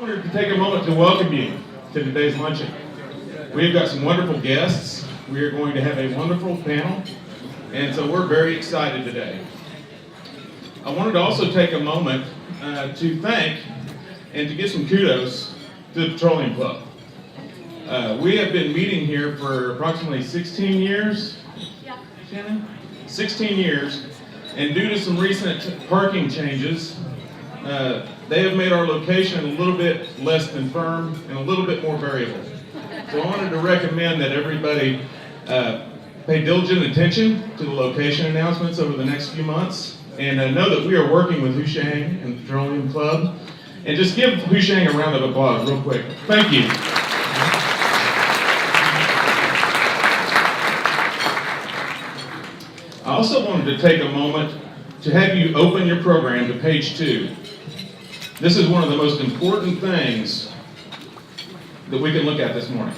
I wanted to take a moment to welcome you to today's luncheon. We've got some wonderful guests. We are going to have a wonderful panel, and so we're very excited today. I wanted to also take a moment to thank and to give some kudos to the Petroleum Club. We have been meeting here for approximately 16 years. Yeah. Shannon? 16 years, and due to some recent parking changes, they have made our location a little bit less than firm and a little bit more variable. So I wanted to recommend that everybody pay diligent attention to the location announcements over the next few months, and know that we are working with Hushang and the Petroleum Club. And just give Hushang a round of applause real quick. Thank you. I also wanted to take a moment to have you open your program to page 2. This is one of the most important things that we can look at this morning.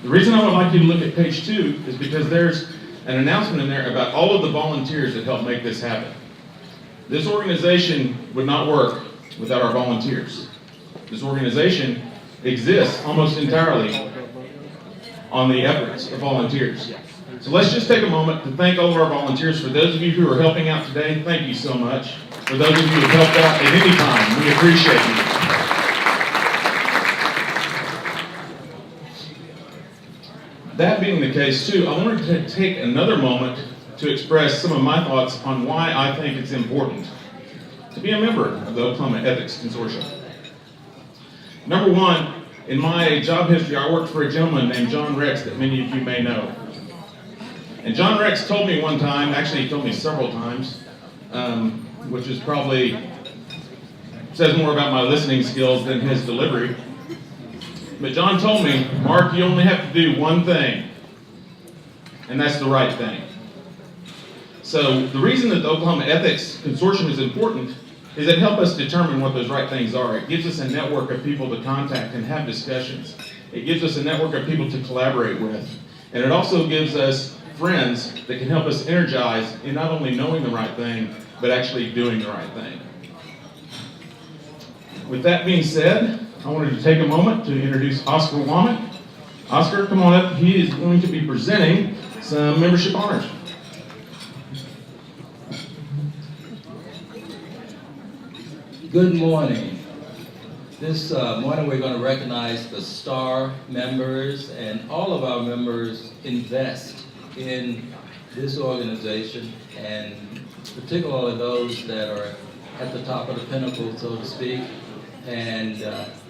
The reason I would like you to look at page 2 is because there's an announcement in there about all of the volunteers that help make this happen. This organization would not work without our volunteers. This organization exists almost entirely on the efforts of volunteers. So let's just take a moment to thank all of our volunteers. For those of you who are helping out today, thank you so much. For those of you who have helped out at any time, we appreciate you. That being the case too, I wanted to take another moment to express some of my thoughts on why I think it's important to be a member of the Oklahoma Ethics Consortium. Number one, in my job history, I worked for a gentleman named John Rex that many of you may know. And John Rex told me one time, actually he told me several times, which is probably says more about my listening skills than his delivery. But John told me, Mark, you only have to do one thing, and that's the right thing. So the reason that the Oklahoma Ethics Consortium is important is it helps us determine what those right things are. It gives us a network of people to contact and have discussions. It gives us a network of people to collaborate with. And it also gives us friends that can help us energize in not only knowing the right thing, but actually doing the right thing. With that being said, I wanted to take a moment to introduce Oscar Womack. Oscar, come on up. He is going to be presenting some membership honors. Good morning. This morning we're going to recognize the STAR members, and all of our members invest in this organization, and particularly those that are at the top of the pinnacle, so to speak, and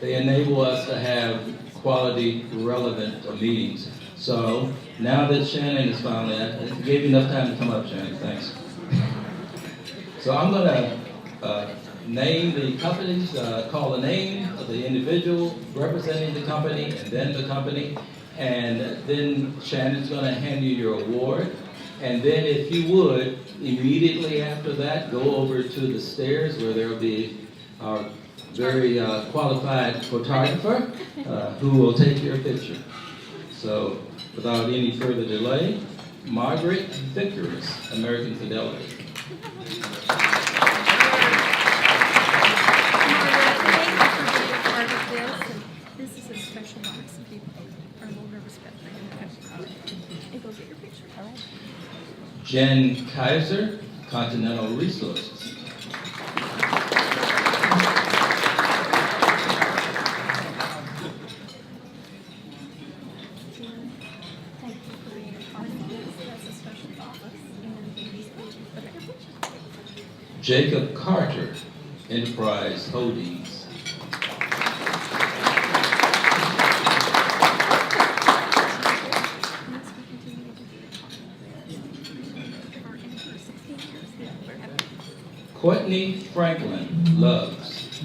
they enable us to have quality, relevant meetings. So now that Shannon is finally, I gave you enough time to come up, Shannon, thanks. So I'm going to name the companies, call the name of the individual representing the company, and then the company, and then Shannon's going to hand you your award. And then if you would, immediately after that, go over to the stairs where there will be our very qualified photographer who will take your picture. So without any further delay, Margaret Vickers, American Fidelity. This is a special box of people. Our older respect. And go get your picture. All right. Jen Kaiser, Continental Resources. Jacob Carter, Enterprise Holdings. Courtney Franklin, Loves.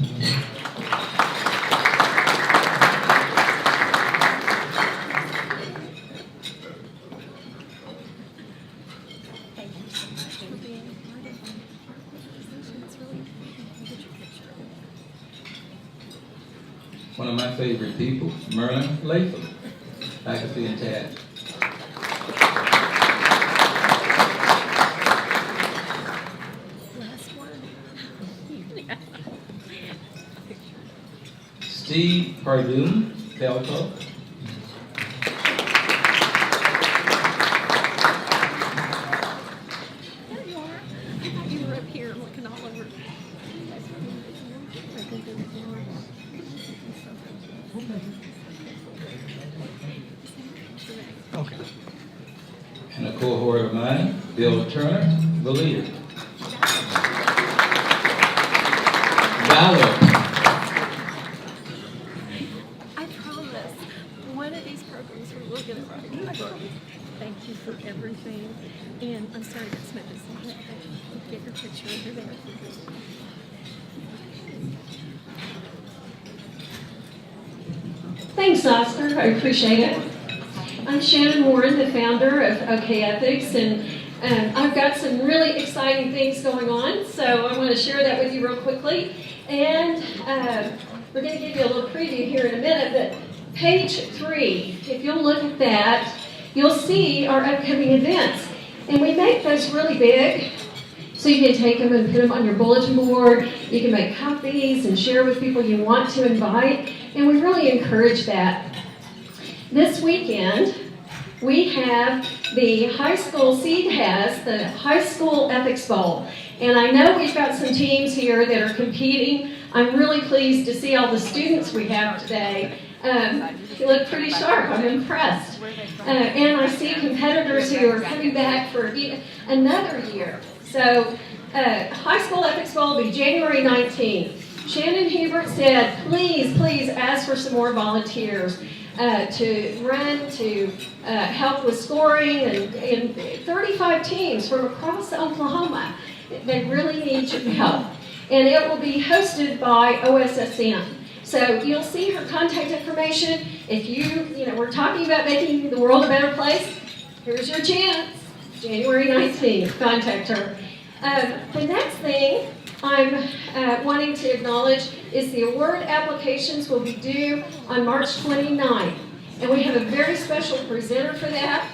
One of my favorite people, Merlin Latham, faculty and TAD. C. Pardue Pelto. There you are. I thought you were up here looking all over. Okay. And a cohort of mine, Bill Turner, the leader. Valor. I promise, one of these programs we will get it right. I promise. Thank you for everything. And I'm sorry that's meant to say that. Get your picture over there. Thanks, Oscar. I appreciate it. I'm Shannon Warren, the founder of OK Ethics, and I've got some really exciting things going on, so I want to share that with you real quickly. And we're going to give you a little preview here in a minute, but page 3, if you'll look at that, you'll see our upcoming events. And we make those really big, so you can take them and put them on your bulletin board. You can make copies and share with people you want to invite, and we really encourage that. This weekend, we have the high school, Seed has the High School Ethics Bowl. And I know we've got some teams here that are competing. I'm really pleased to see all the students we have today. You look pretty sharp. I'm impressed. And I see competitors who are coming back for another year. So, High School Ethics Bowl will be January 19th. Shannon Hubert said, please, please ask for some more volunteers to run, to help with scoring, and 35 teams from across Oklahoma. They really need your help. And it will be hosted by OSSM. So you'll see her contact information. If we're talking about making the world a better place, here's your chance. January 19th, contact her. The next thing I'm wanting to acknowledge is the award applications will be due on March 29th. And we have a very special presenter for that.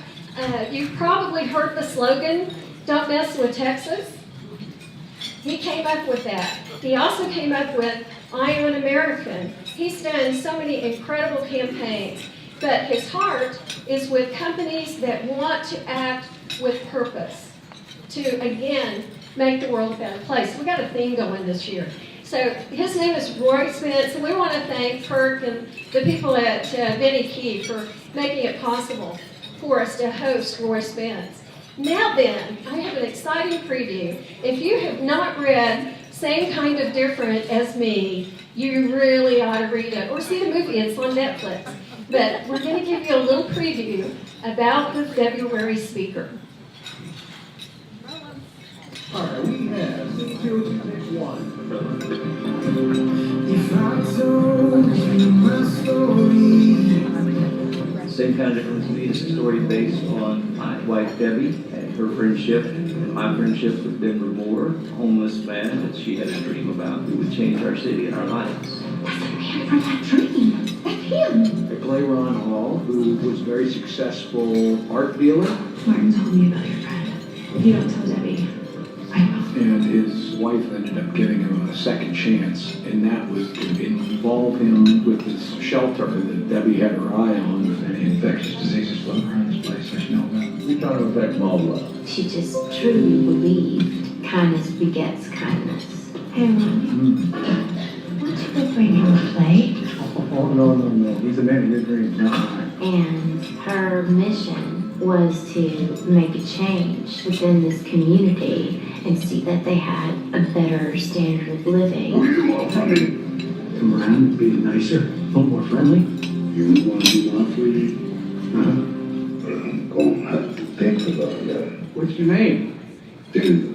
You've probably heard the slogan, "Don't mess with Texas." He came up with that. He also came up with, "I am an American." He's done so many incredible campaigns, but his heart is with companies that want to act with purpose to, again, make the world a better place. We got a theme going this year. So his name is Roy Spence, and we want to thank Kirt and the people at Benny Key for making it possible for us to host Roy Spence. Now then, I have an exciting preview. If you have not read Same Kind of Different as Me, you really ought to read it, or see the movie. It's on Netflix. But we're going to give you a little preview about the February speaker. All right, we have Q1. If I told you my story. Same Kind of Difference to Me is a story based on my wife Debbie and her friendship and my friendship with Denver Moore, a homeless man that she had a dream about who would change our city and our lives. That's the man from that dream. That's him. I play Ron Hall, who was a very successful art dealer. Martin told me about your friend. If you don't tell Debbie, I will. And his wife ended up giving him a second chance, and that was to involve him with this shelter that Debbie had her eye on. Any infectious diseases floating around this place I should know about? We try to affect mob love. She just truly believed kindness begets kindness. Hey, Ron. Why don't you go bring him a plate? Oh, no. He's a man of good dreams. And her mission was to make a change within this community and see that they had a better standard of living. Come around, be nicer, a little more friendly. You want to do one for you? I'm going to have to think about that. What's your name? Denver.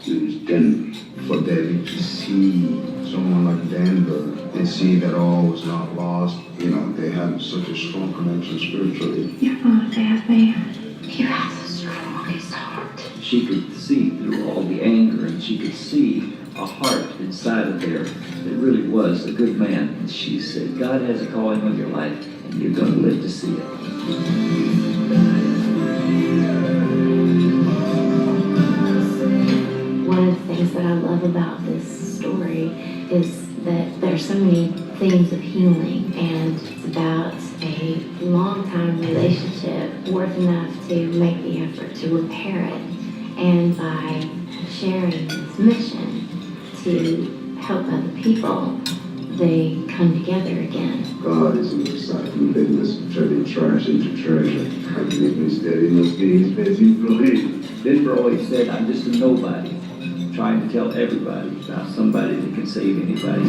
It's Denver. For Debbie to see someone like Denver and see that all was not lost, they have such a strong connection spiritually. You're not a bad man. You have the strongest heart. She could see through all the anger, and she could see a heart inside of there that really was a good man. And she said, God has a calling on your life, and you're going to live to see it. One of the things that I love about this story is that there's so many themes of healing, and it's about a long-time relationship worth enough to make the effort to repair it. And by sharing this mission to help other people, they come together again. God is in recycling business, turning trash into treasure. I believe instead he must be his busy employee. Denver always said, I'm just a nobody, trying to tell everybody about somebody that can save anybody.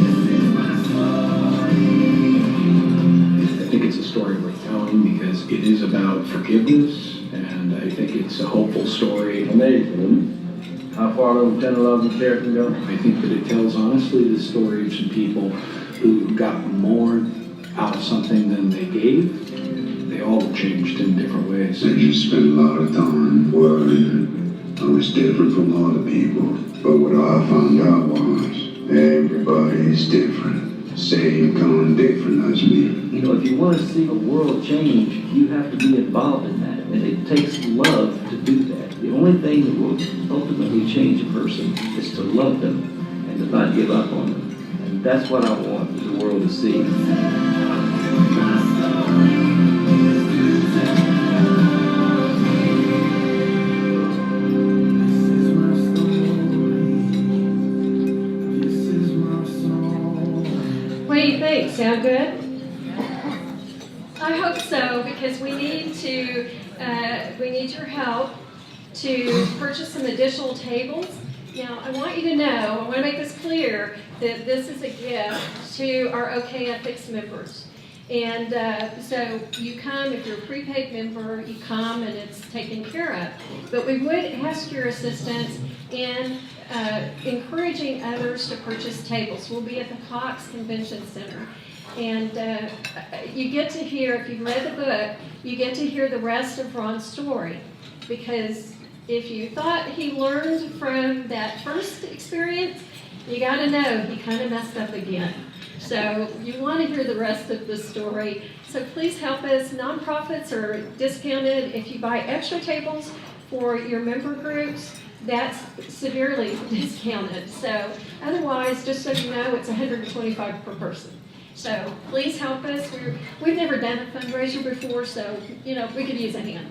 I think it's a story worth telling because it is about forgiveness, and I think it's a hopeful story. Amazing. How far over 10 or 11 care can go? I think that it tells honestly the story of some people who got more out of something than they gave. They all changed in different ways. I just spent a lot of time worrying. I was different from other people, but what I found out was everybody's different. Same kind different as me. You know, if you want to see a world change, you have to be involved in that, and it takes love to do that. The only thing that will ultimately change a person is to love them and to not give up on them. And that's what I want the world to see. What do you think? Sound good? I hope so, because we need your help to purchase some additional tables. Now, I want you to know, I want to make this clear, that this is a gift to our OK Ethics members. And so you come, if you're a prepaid member, you come and it's taken care of. But we would ask your assistance in encouraging others to purchase tables. We'll be at the Cox Convention Center. And you get to hear, if you've read the book, you get to hear the rest of Ron's story. Because if you thought he learned from that first experience, you got to know he kind of messed up again. So you want to hear the rest of the story. So please help us. Nonprofits are discounted. If you buy extra tables for your member groups, that's severely discounted. So otherwise, just so you know, it's $125 per person. So please help us. We've never done a fundraiser before, so we could use a hand.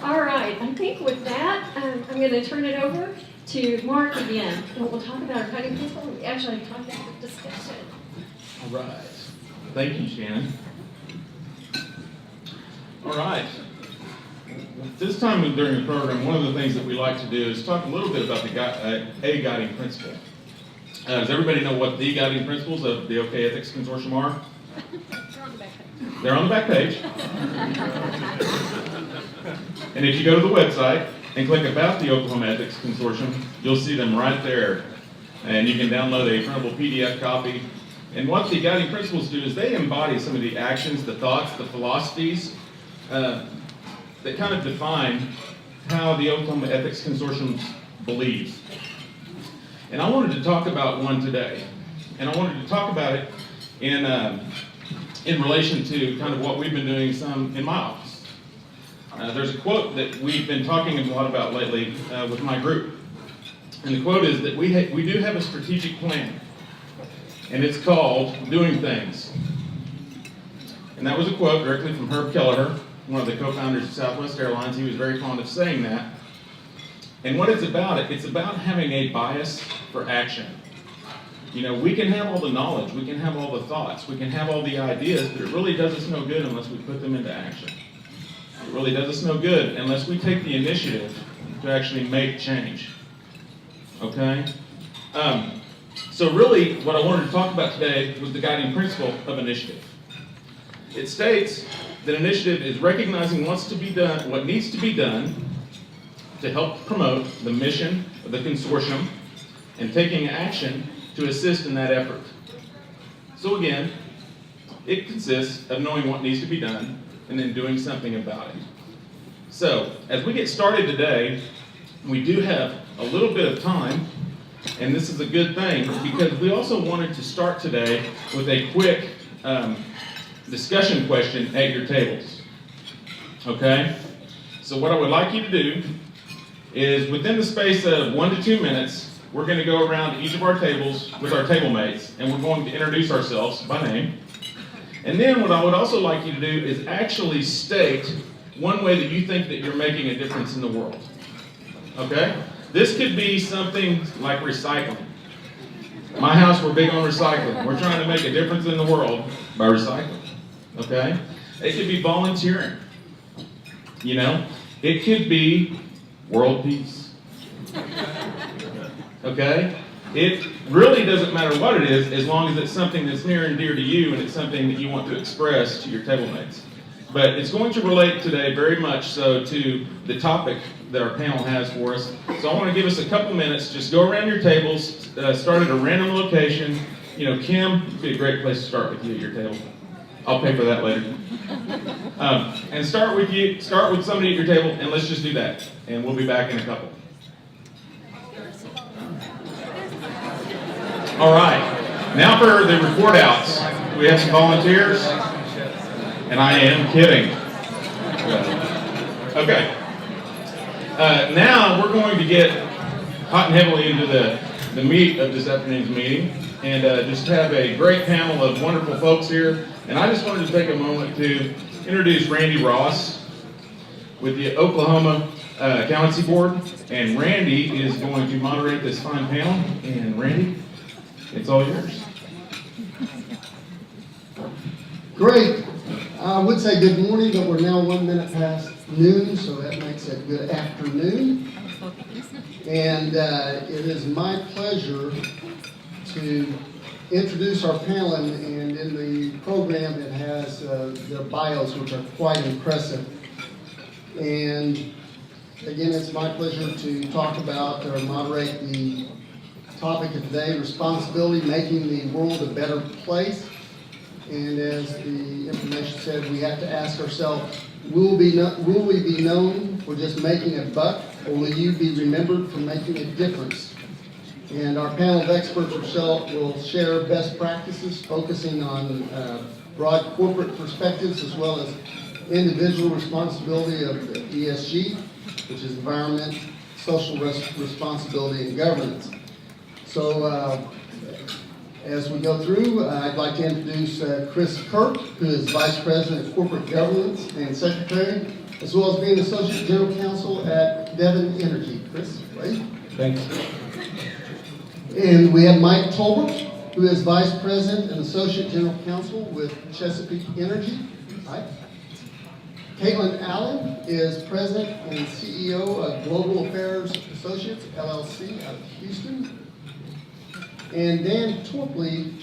All right, I think with that, I'm going to turn it over to Mark again, and we'll talk about our cutting principle. We actually talk about the discussion. All right. Thank you, Shannon. All right. This time during the program, one of the things that we like to do is talk a little bit about the A guiding principle. Does everybody know what the guiding principles of the OK Ethics Consortium are? They're on the back page. And if you go to the website and click about the Oklahoma Ethics Consortium, you'll see them right there. And you can download a printable PDF copy. And what the guiding principles do is they embody some of the actions, the thoughts, the philosophies that kind of define how the Oklahoma Ethics Consortium believes. And I wanted to talk about one today. And I wanted to talk about it in relation to kind of what we've been doing some in my office. There's a quote that we've been talking a lot about lately with my group. And the quote is that we do have a strategic plan. And it's called Doing Things. And that was a quote directly from Herb Kelleher, one of the co-founders of Southwest Airlines. He was very fond of saying that. And what it's about having a bias for action. We can have all the knowledge, we can have all the thoughts, we can have all the ideas, but it really does us no good unless we put them into action. It really does us no good unless we take the initiative to actually make change. Okay? So really, what I wanted to talk about today was the guiding principle of initiative. It states that initiative is recognizing what needs to be done to help promote the mission of the consortium and taking action to assist in that effort. So again, it consists of knowing what needs to be done and then doing something about it. So, as we get started today, we do have a little bit of time, and this is a good thing because we also wanted to start today with a quick discussion question at your tables. Okay? So what I would like you to do is within the space of 1 to 2 minutes, we're going to go around to each of our tables with our table mates, and we're going to introduce ourselves by name. And then what I would also like you to do is actually state one way that you think that you're making a difference in the world. Okay? This could be something like recycling. My house, we're big on recycling. We're trying to make a difference in the world by recycling. Okay? It could be volunteering. You know? It could be world peace. Okay? It really doesn't matter what it is, as long as it's something that's near and dear to you and it's something that you want to express to your table mates. But it's going to relate today very much so to the topic that our panel has for us. So I want to give us a couple minutes. Just go around your tables, start at a random location. You know, Kim, it'd be a great place to start with you at your table. I'll pay for that later. And start with somebody at your table, and let's just do that. And we'll be back in a couple. All right, now for the report outs. We have some volunteers, and I am kidding. Okay. Now we're going to get hot and heavily into the meat of this afternoon's meeting, and just have a great panel of wonderful folks here. And I just wanted to take a moment to introduce Randy Ross with the Oklahoma Accountancy Board, and Randy is going to moderate this fine panel. And Randy, it's all yours. Great. I would say good morning, but we're now 1 minute past noon, so that makes it good afternoon. And it is my pleasure to introduce our panel, and in the program it has their bios, which are quite impressive. And again, it's my pleasure to talk about or moderate the topic of today, responsibility, making the world a better place. And as the information said, we have to ask ourselves, will we be known for just making a buck, or will you be remembered for making a difference? And our panel of experts will share best practices, focusing on broad corporate perspectives as well as individual responsibility of ESG, which is environment, social responsibility, and governance. So as we go through, I'd like to introduce Chris Kirt, who is Vice President of Corporate Governance and Secretary, as well as being Associate General Counsel at Devon Energy. Chris, right? Thanks. And we have Mike Tolbert, who is Vice President and Associate General Counsel with Chesapeake Energy. Mike. Kaitlyn Allen is President and CEO of Global Affairs Associates, LLC, out of Houston. And Dan Torpey,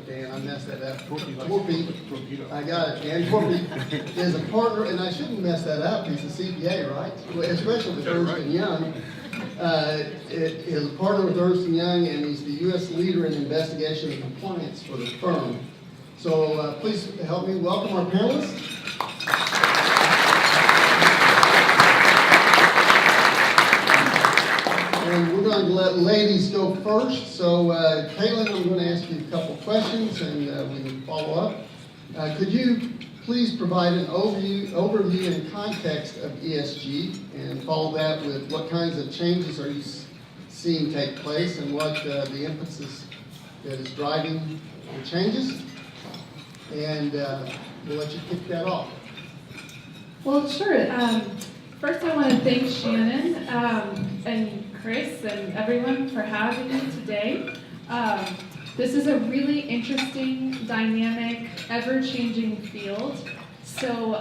Dan, I messed that up. Torpey, I got it. Dan Torpey is a partner, and I shouldn't mess that up. He's a CPA, right? Especially with Ernst & Young. Is a partner with Ernst & Young, and he's the U.S. leader in investigation and compliance for the firm. So please help me welcome our panelists. And we're going to let ladies go first. So Kaitlyn, I'm going to ask you a couple questions, and we can follow up. Could you please provide an overview and context of ESG, and follow that with what kinds of changes are you seeing take place, and what the emphasis that is driving the changes? And we'll let you kick that off. Well, sure. First, I want to thank Shannon and Chris and everyone for having me today. This is a really interesting, dynamic, ever-changing field. So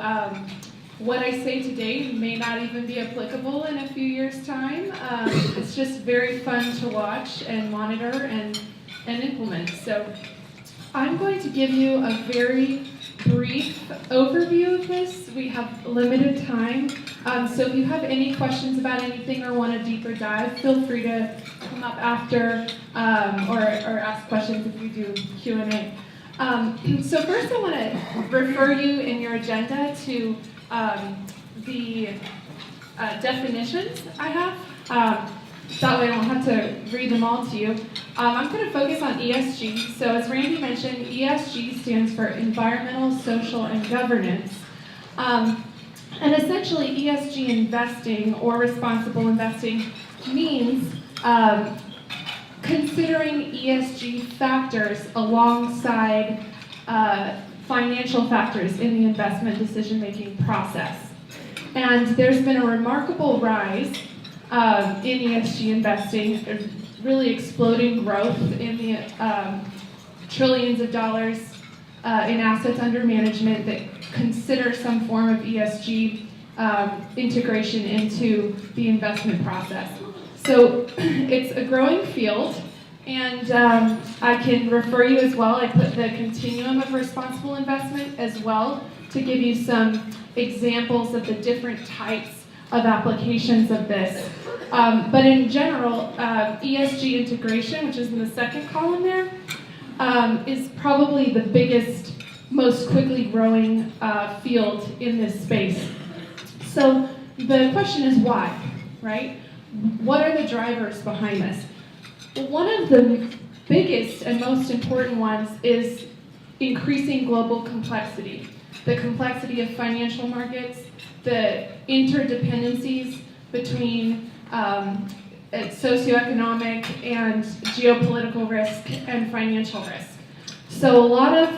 what I say today may not even be applicable in a few years' time. It's just very fun to watch and monitor and implement. So I'm going to give you a very brief overview of this. We have limited time. So if you have any questions about anything or want a deeper dive, feel free to come up after or ask questions if we do Q&A. So first I want to refer you in your agenda to the definitions I have. That way I don't have to read them all to you. I'm going to focus on ESG. So as Randy mentioned, ESG stands for Environmental, Social, and Governance. And essentially ESG investing or responsible investing means considering ESG factors alongside financial factors in the investment decision-making process. And there's been a remarkable rise in ESG investing, really exploding growth in the trillions of dollars in assets under management that consider some form of ESG integration into the investment process. So it's a growing field, and I can refer you as well. I put the continuum of responsible investment as well to give you some examples of the different types of applications of this. But in general, ESG integration, which is in the second column there, is probably the biggest, most quickly growing field in this space. So the question is why, right? What are the drivers behind this? Well, one of the biggest and most important ones is increasing global complexity. The complexity of financial markets, the interdependencies between socioeconomic and geopolitical risk and financial risk. So a lot of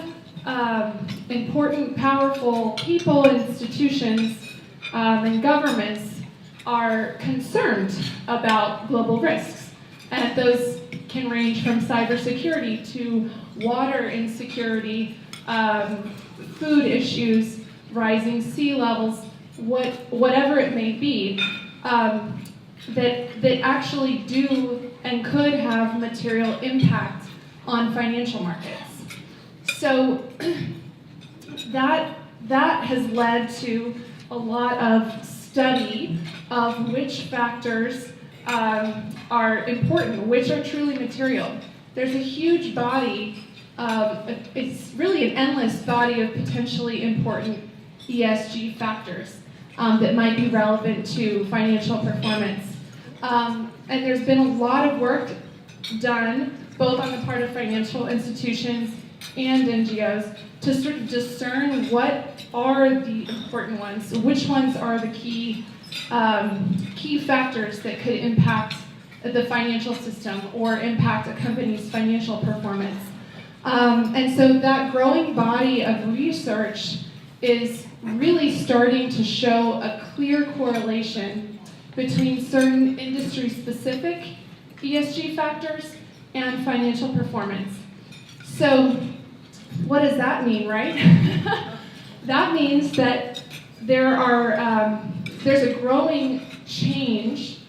important, powerful people, institutions, and governments are concerned about global risks. And those can range from cybersecurity to water insecurity, food issues, rising sea levels, whatever it may be, that actually do and could have material impact on financial markets. So that has led to a lot of study of which factors are important, which are truly material. There's a huge body, it's really an endless body of potentially important ESG factors that might be relevant to financial performance. And there's been a lot of work done, both on the part of financial institutions and NGOs, to sort of discern what are the important ones, which ones are the key factors that could impact the financial system or impact a company's financial performance. And so that growing body of research is really starting to show a clear correlation between certain industry-specific ESG factors and financial performance. So what does that mean, right? That means that there's a growing change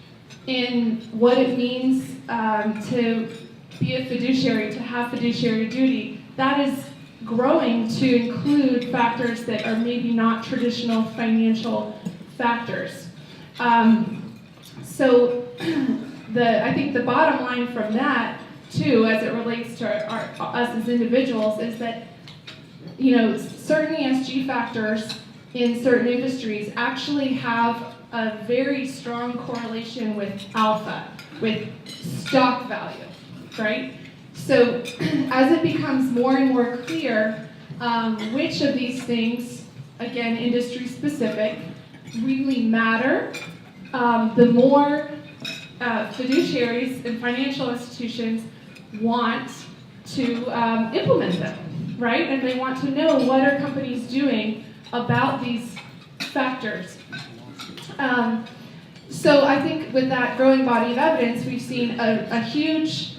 in what it means to be a fiduciary, to have fiduciary duty. That is growing to include factors that are maybe not traditional financial factors. So I think the bottom line from that, too, as it relates to us as individuals, is that certain ESG factors in certain industries actually have a very strong correlation with alpha, with stock value, right? So as it becomes more and more clear which of these things, again, industry specific, really matter, the more fiduciaries and financial institutions want to implement them, right? And they want to know what are companies doing about these factors. So I think with that growing body of evidence, we've seen a huge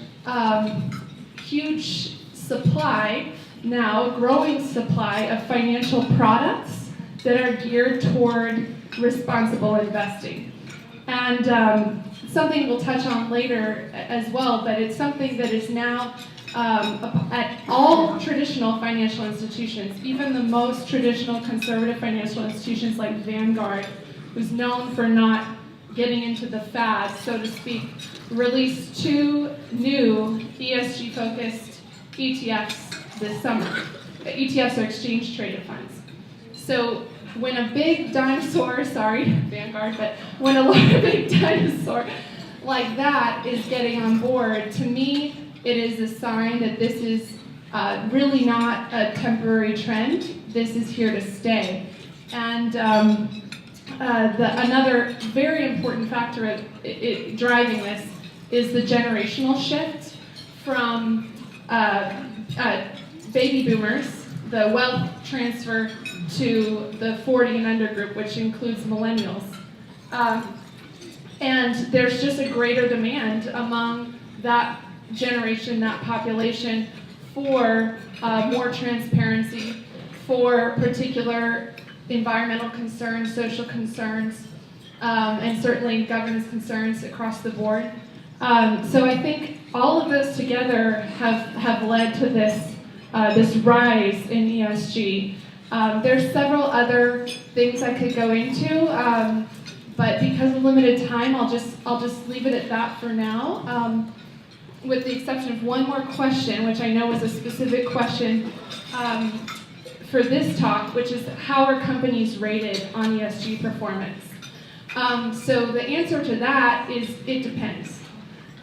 supply now, a growing supply of financial products that are geared toward responsible investing. And something we'll touch on later as well, but it's something that is now at all traditional financial institutions, even the most traditional conservative financial institutions like Vanguard, who's known for not getting into the fad, so to speak, released 2 new ESG-focused ETFs this summer. ETFs are exchange-traded funds. So when a big dinosaur, sorry, Vanguard, but when a big dinosaur like that is getting on board, to me, it is a sign that this is really not a temporary trend. This is here to stay. And another very important factor driving this is the generational shift from baby boomers, the wealth transfer, to the 40 and under group, which includes millennials. And there's just a greater demand among that generation, that population, for more transparency, for particular environmental concerns, social concerns, and certainly governance concerns across the board. So I think all of those together have led to this rise in ESG. There's several other things I could go into, but because of limited time, I'll just leave it at that for now. With the exception of one more question, which I know was a specific question for this talk, which is how are companies rated on ESG performance? So the answer to that is it depends.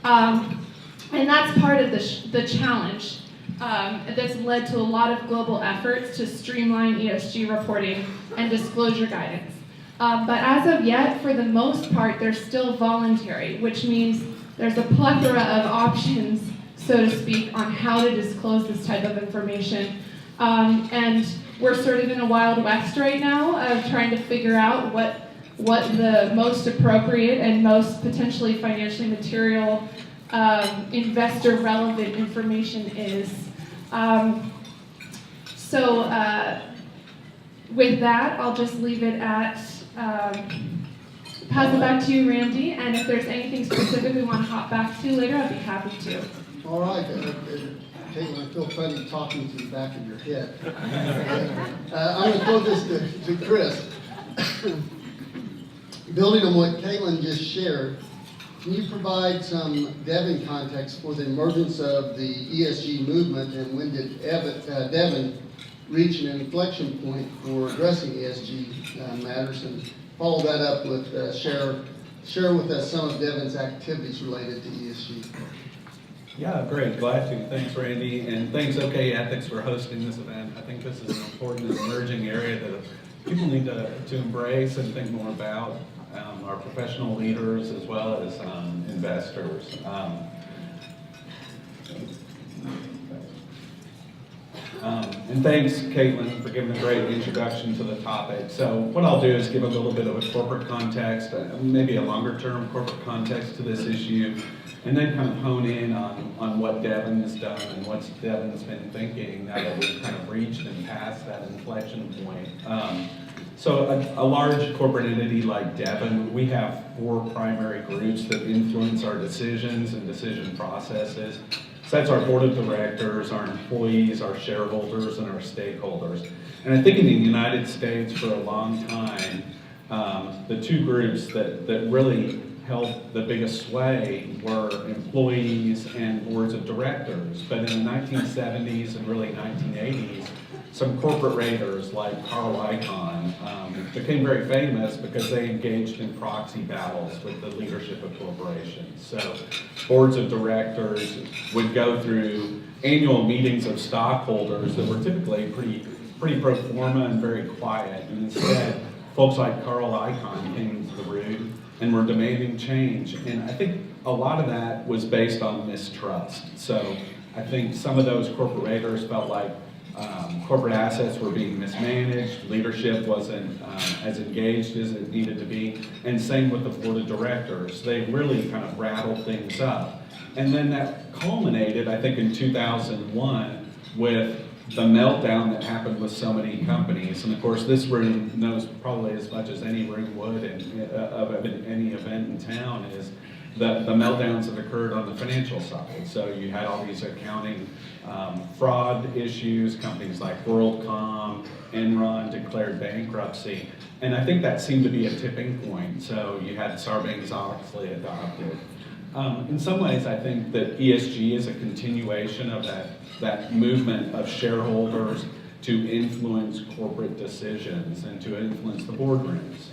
And that's part of the challenge that's led to a lot of global efforts to streamline ESG reporting and disclosure guidance. But as of yet, for the most part, they're still voluntary, which means there's a plethora of options, so to speak, on how to disclose this type of information. And we're sort of in a wild west right now of trying to figure out what the most appropriate and most potentially financially material investor relevant information is. With that, I'll just leave it at, pass it back to you, Randy, and if there's anything specific we want to hop back to later, I'd be happy to. All right, Kaitlyn, I feel funny talking to the back of your head. I'm going to throw this to Chris. Building on what Kaitlyn just shared, can you provide some Devon context for the emergence of the ESG movement, and when did Devon reach an inflection point for addressing ESG matters, and follow that up with share with us some of Devon's activities related to ESG. Yeah, great, glad to. Thanks, Randy, and thanks OK Ethics for hosting this event. I think this is an important and emerging area that people need to embrace and think more about. Our professional leaders as well as investors. And thanks, Kaitlyn, for giving a great introduction to the topic. So what I'll do is give a little bit of a corporate context, maybe a longer term corporate context to this issue, and then kind of hone in on what Devon has done and what Devon's been thinking now that we've kind of reached and passed that inflection point. So a large corporate entity like Devon, we have 4 primary groups that influence our decisions and decision processes. So that's our board of directors, our employees, our shareholders, and our stakeholders. And I think in the United States for a long time, the 2 groups that really held the biggest sway were employees and boards of directors. But in the 1970s and really 1980s, some corporate raiders like Carl Icahn became very famous because they engaged in proxy battles with the leadership of corporations. So boards of directors would go through annual meetings of stockholders that were typically pretty pro forma and very quiet. And instead, folks like Carl Icahn came into the room and were demanding change. And I think a lot of that was based on mistrust. So I think some of those corporate raiders felt like corporate assets were being mismanaged, leadership wasn't as engaged as it needed to be, and same with the board of directors. They really kind of rattled things up. And then that culminated, I think, in 2001 with the meltdown that happened with so many companies. And of course, this room knows probably as much as any room would of any event in town is the meltdowns that occurred on the financial side. So you had all these accounting fraud issues, companies like WorldCom, Enron declared bankruptcy. And I think that seemed to be a tipping point. So you had Sarbanes-Oxley adopted. In some ways, I think that ESG is a continuation of that movement of shareholders to influence corporate decisions and to influence the boardrooms.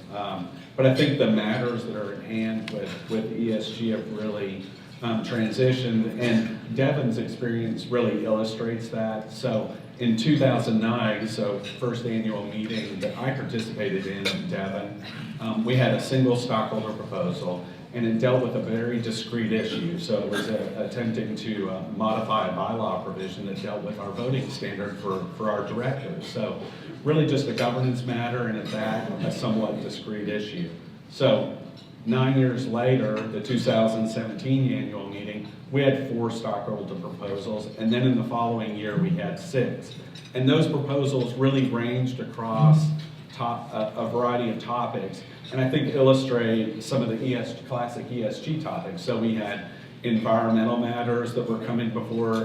But I think the matters that are at hand with ESG have really transitioned, and Devon's experience really illustrates that. So in 2009, so first annual meeting that I participated in Devon, we had a single stockholder proposal. and it dealt with a very discrete issue. So it was attempting to modify a bylaw provision that dealt with our voting standard for our directors. So really just a governance matter, and at that, a somewhat discrete issue. So 9 years later, the 2017 annual meeting, we had 4 stockholder proposals, and then in the following year, we had 6. And those proposals really ranged across a variety of topics, and I think illustrate some of the classic ESG topics. So we had environmental matters that were coming before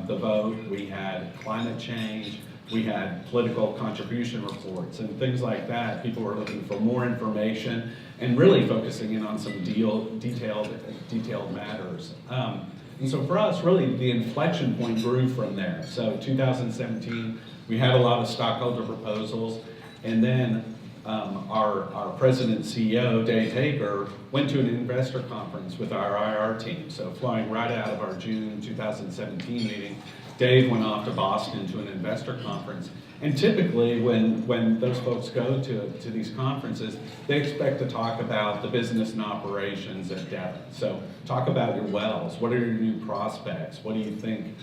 the vote, we had climate change, we had political contribution reports and things like that. People were looking for more information and really focusing in on some detailed matters. And so for us, really, the inflection point grew from there. So 2017, we had a lot of stockholder proposals, and then our president and CEO, Dave Hager, went to an investor conference with our IR team. So flying right out of our June 2017 meeting, Dave went off to Boston to an investor conference. And typically, when those folks go to these conferences, they expect to talk about the business and operations at Devon. So talk about your wells. What are your new prospects? What do you think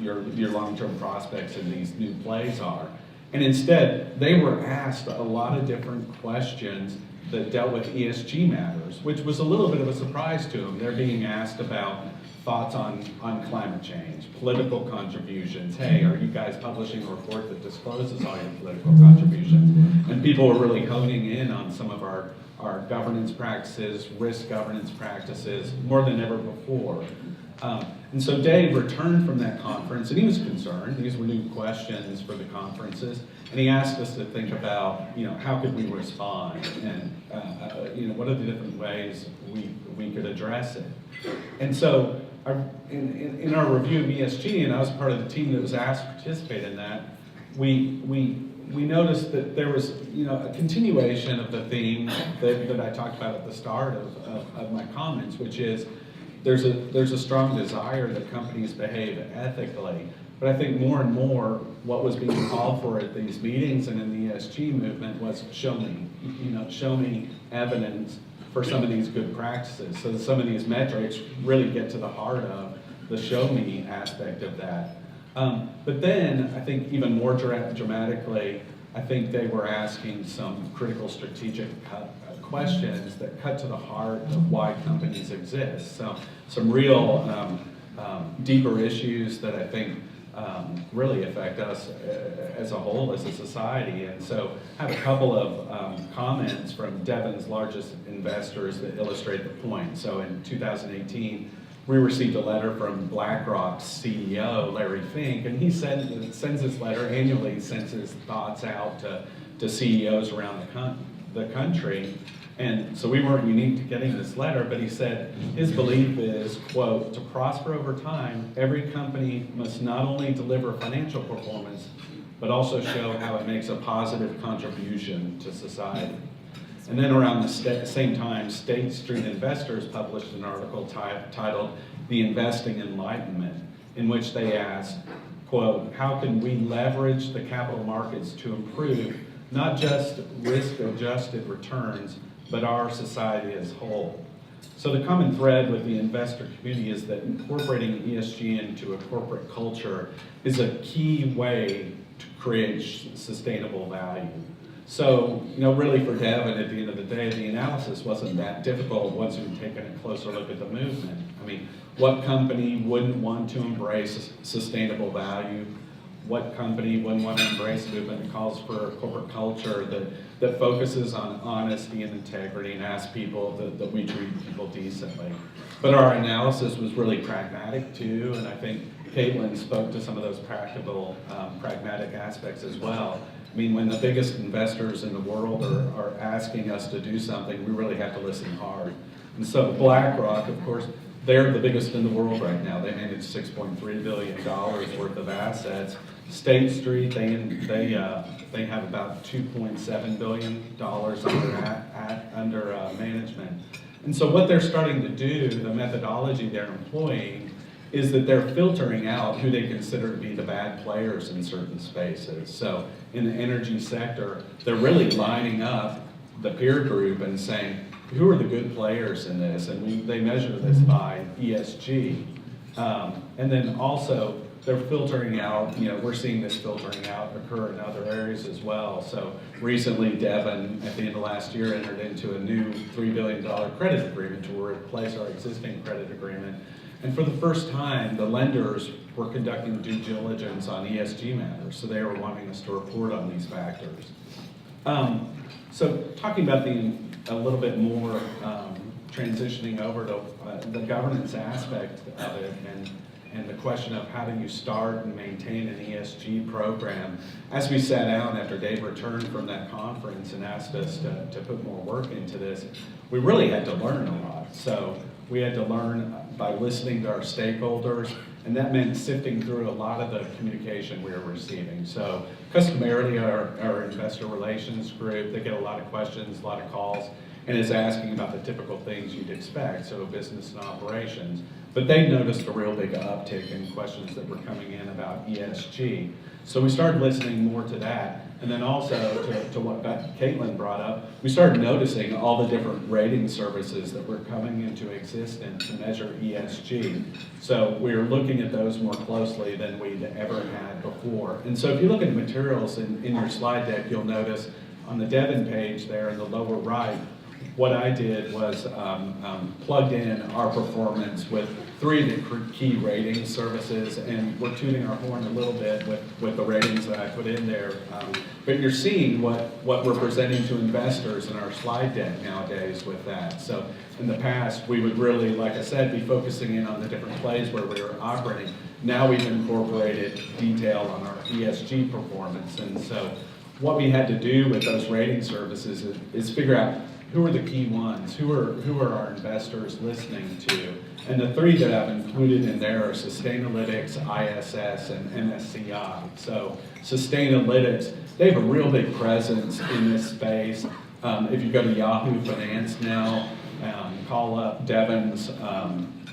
your long-term prospects in these new plays are? And instead, they were asked a lot of different questions that dealt with ESG matters, which was a little bit of a surprise to them. They're being asked about thoughts on climate change, political contributions. Hey, are you guys publishing a report that discloses all your political contributions? And people were really honing in on some of our governance practices, risk governance practices, more than ever before. And so Dave returned from that conference, and he was concerned. These were new questions for the conferences, and he asked us to think about, how could we respond, and what are the different ways we could address it. And so in our review of ESG, and I was part of the team that was asked to participate in that, we noticed that there was a continuation of the theme that I talked about at the start of my comments, which is there's a strong desire that companies behave ethically. But I think more and more what was being called for at these meetings and in the ESG movement was show me evidence for some of these good practices. So some of these metrics really get to the heart of the show me aspect of that. But then I think even more dramatically, I think they were asking some critical strategic questions that cut to the heart of why companies exist. So some real deeper issues that I think really affect us as a whole, as a society. And so I have a couple of comments from Devon's largest investors that illustrate the point. So in 2018, we received a letter from BlackRock's CEO, Larry Fink, and he sends this letter annually. He sends his thoughts out to CEOs around the country. And so we weren't unique to getting this letter, but he said his belief is, quote, to prosper over time, every company must not only deliver financial performance, but also show how it makes a positive contribution to society. And then around the same time, State Street Investors published an article titled The Investing Enlightenment, in which they asked, quote, how can we leverage the capital markets to improve not just risk-adjusted returns, but our society as a whole. So the common thread with the investor community is that incorporating ESG into a corporate culture is a key way to create sustainable value. So, really for Devon, at the end of the day, the analysis wasn't that difficult once we've taken a closer look at the movement. I mean, what company wouldn't want to embrace sustainable value? What company wouldn't want to embrace a movement that calls for a corporate culture that focuses on honesty and integrity and asks people that we treat people decently? But our analysis was really pragmatic too, and I think Kaitlyn spoke to some of those practical, pragmatic aspects as well. I mean, when the biggest investors in the world are asking us to do something, we really have to listen hard. And so BlackRock, of course, they're the biggest in the world right now. They manage $6.3 billion worth of assets. State Street, they have about $2.7 billion under management. And so what they're starting to do, the methodology they're employing, is that they're filtering out who they consider to be the bad players in certain spaces. So in the energy sector, they're really lining up the peer group and saying, who are the good players in this, and they measure this by ESG. And then also, they're filtering out, we're seeing this filtering out occur in other areas as well. So recently, Devon, at the end of last year, entered into a new $3 billion credit agreement to replace our existing credit agreement. And for the first time, the lenders were conducting due diligence on ESG matters, so they were wanting us to report on these factors. So talking about a little bit more, transitioning over to the governance aspect of it, and the question of how do you start and maintain an ESG program. As we sat down after Dave returned from that conference and asked us to put more work into this, we really had to learn a lot. So we had to learn by listening to our stakeholders, and that meant sifting through a lot of the communication we were receiving. So customarily, our investor relations group, they get a lot of questions, a lot of calls, and is asking about the typical things you'd expect, so business and operations. But they noticed a real big uptick in questions that were coming in about ESG. So we started listening more to that. And then also to what Kaitlyn brought up, we started noticing all the different rating services that were coming into existence to measure ESG. So we were looking at those more closely than we'd ever had before. And so if you look at materials in your slide deck, you'll notice on the Devon page there in the lower right, what I did was plugged in our performance with 3 of the key rating services, and we're tooting our horn a little bit with the ratings that I put in there. But you're seeing what we're presenting to investors in our slide deck nowadays with that. So in the past, we would really, like I said, be focusing in on the different plays where we were operating. Now we've incorporated detail on our ESG performance. And so what we had to do with those rating services is figure out who are the key ones, who are our investors listening to. And the 3 that I've included in there are Sustainalytics, ISS, and MSCI. So Sustainalytics, they have a real big presence in this space. If you go to Yahoo Finance now, call up Devon's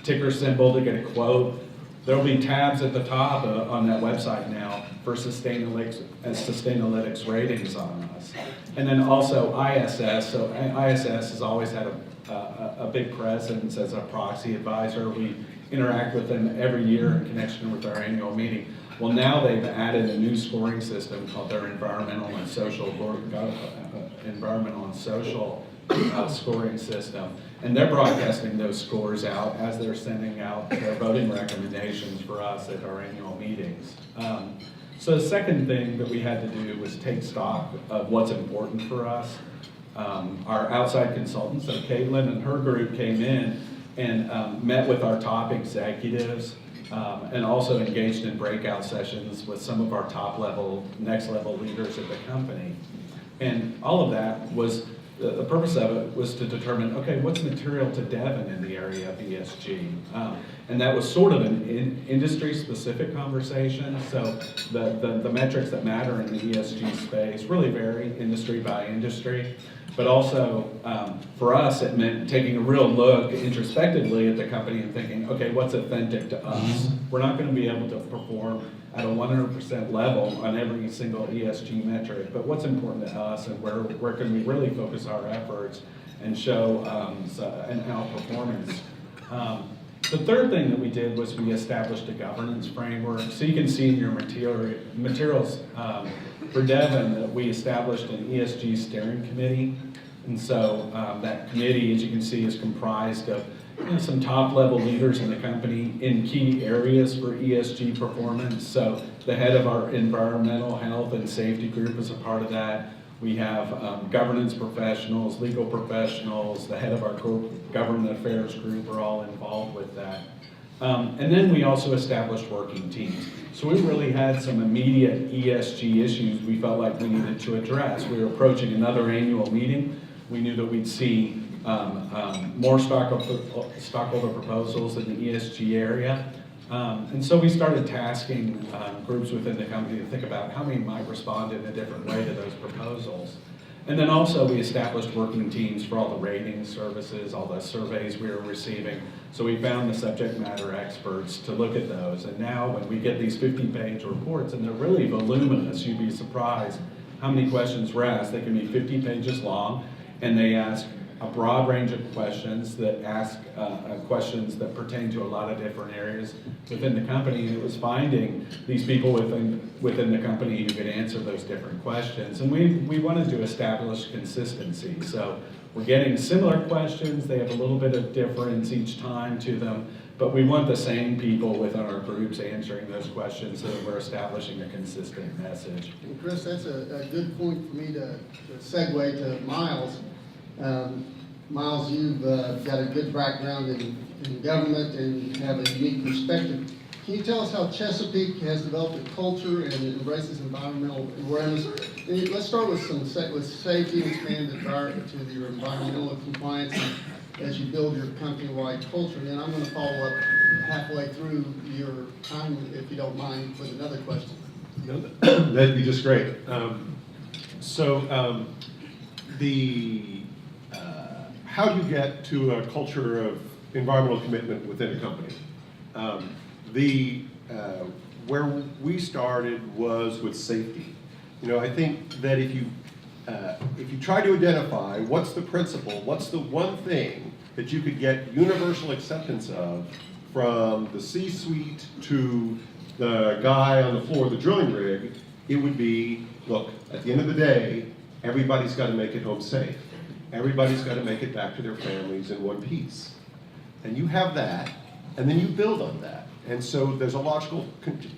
ticker symbol to get a quote. There'll be tabs at the top on that website now for Sustainalytics ratings on us. And then also ISS. So ISS has always had a big presence as a proxy advisor. We interact with them every year in connection with our annual meeting. Well, now they've added a new scoring system called their environmental and social scoring system. And they're broadcasting those scores out as they're sending out their voting recommendations for us at our annual meetings. So the second thing that we had to do was take stock of what's important for us. Our outside consultants, so Kaitlyn and her group came in and met with our top executives and also engaged in breakout sessions with some of our next level leaders at the company. And all of that was, the purpose of it was to determine, okay, what's material to Devon in the area of ESG? And that was sort of an industry-specific conversation. So the metrics that matter in the ESG space really vary industry by industry. But also, for us, it meant taking a real look introspectively at the company and thinking, okay, what's authentic to us? We're not going to be able to perform at a 100% level on every single ESG metric, but what's important to us and where can we really focus our efforts and show an outperformance. The third thing that we did was we established a governance framework. So you can see in your materials for Devon that we established an ESG steering committee. And so that committee, as you can see, is comprised of some top-level leaders in the company in key areas for ESG performance. So the head of our environmental health and safety group is a part of that. We have governance professionals, legal professionals, the head of our government affairs group are all involved with that. And then we also established working teams. So we really had some immediate ESG issues we felt like we needed to address. We were approaching another annual meeting. We knew that we'd see more stockholder proposals in the ESG area. And so we started tasking groups within the company to think about how many might respond in a different way to those proposals. And then also we established working teams for all the rating services, all the surveys we were receiving. So we found the subject matter experts to look at those. And now when we get these 50-page reports, and they're really voluminous, you'd be surprised how many questions were asked. They can be 50 pages long, and they ask a broad range of questions that ask questions that pertain to a lot of different areas within the company. And it was finding these people within the company who could answer those different questions. And we wanted to establish consistency. So we're getting similar questions. They have a little bit of difference each time to them, but we want the same people within our groups answering those questions so that we're establishing a consistent message. And Chris, that's a good point for me to segue to Miles. Miles, you've got a good background in government and have a unique perspective. Can you tell us how Chesapeake has developed a culture and embraces environmental awareness? And let's start with safety and expand to your environmental compliance as you build your company-wide culture. And then I'm going to follow up halfway through your time, if you don't mind, with another question. No, that'd be just great. How do you get to a culture of environmental commitment within a company? Where we started was with safety. You know, I think that if you try to identify what's the principle, what's the one thing that you could get universal acceptance of from the C-suite to the guy on the floor of the drilling rig, it would be, look, at the end of the day, everybody's got to make it home safe. Everybody's got to make it back to their families in one piece. And you have that, and then you build on that. And so there's a logical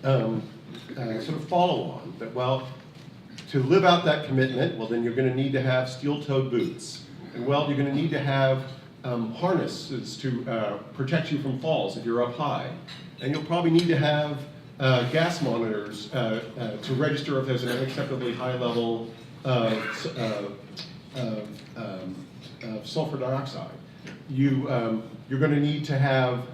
sort of follow-on that, well, to live out that commitment, well, then you're going to need to have steel-toed boots. And, well, you're going to need to have harnesses to protect you from falls if you're up high. And you'll probably need to have gas monitors to register if there's an unacceptably high level of sulfur dioxide. You're going to need to have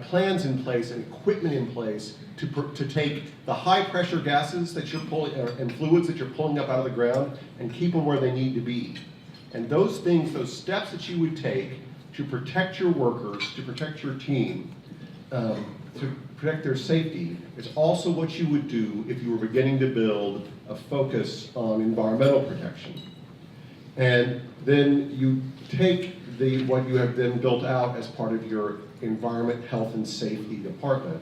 plans in place and equipment in place to take the high pressure gases that you're pulling and fluids that you're pulling up out of the ground and keep them where they need to be. And those things, those steps that you would take to protect your workers, to protect your team, to protect their safety, is also what you would do if you were beginning to build a focus on environmental protection. And then you take what you have then built out as part of your environment, health, and safety department,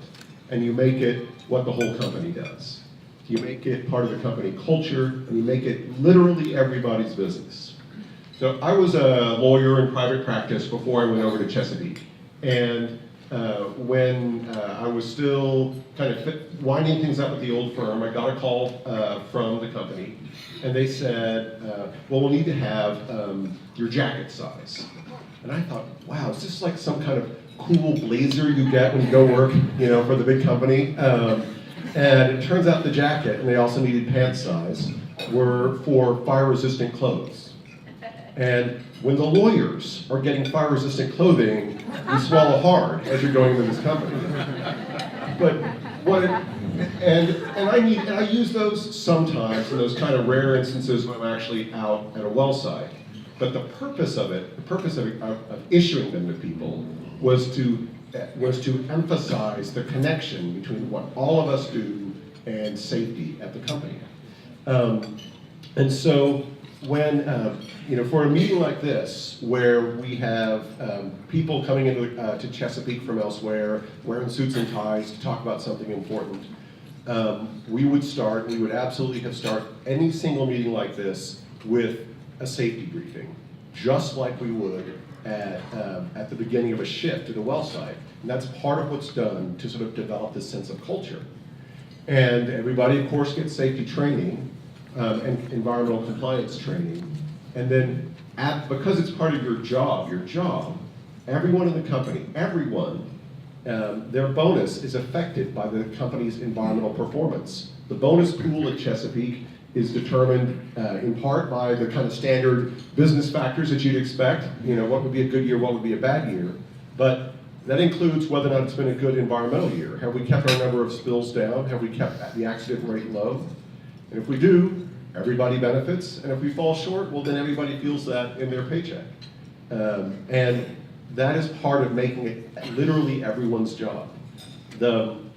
and you make it what the whole company does. You make it part of the company culture, and you make it literally everybody's business. So I was a lawyer in private practice before I went over to Chesapeake. And when I was still kind of winding things up with the old firm, I got a call from the company, and they said, well, we'll need to have your jacket size. And I thought, wow, is this like some kind of cool blazer you get when you go work, you know, for the big company? And it turns out the jacket, and they also needed pant size, were for fire-resistant clothes. And when the lawyers are getting fire-resistant clothing, you swallow hard as you're going into this company. But I use those sometimes in those kind of rare instances when I'm actually out at a well site. But the purpose of issuing them to people was to emphasize the connection between what all of us do and safety at the company. And so when, for a meeting like this, where we have people coming into to Chesapeake from elsewhere, wearing suits and ties to talk about something important, we would absolutely have started any single meeting like this with a safety briefing, just like we would at the beginning of a shift at a well site. And that's part of what's done to sort of develop this sense of culture. And everybody, of course, gets safety training and environmental compliance training. And then because it's part of your job, everyone in the company, their bonus is affected by the company's environmental performance. The bonus pool at Chesapeake is determined in part by the kind of standard business factors that you'd expect. What would be a good year, what would be a bad year. But that includes whether or not it's been a good environmental year. Have we kept our number of spills down? Have we kept the accident rate low? And if we do, everybody benefits. And if we fall short, well, then everybody feels that in their paycheck. And that is part of making it literally everyone's job.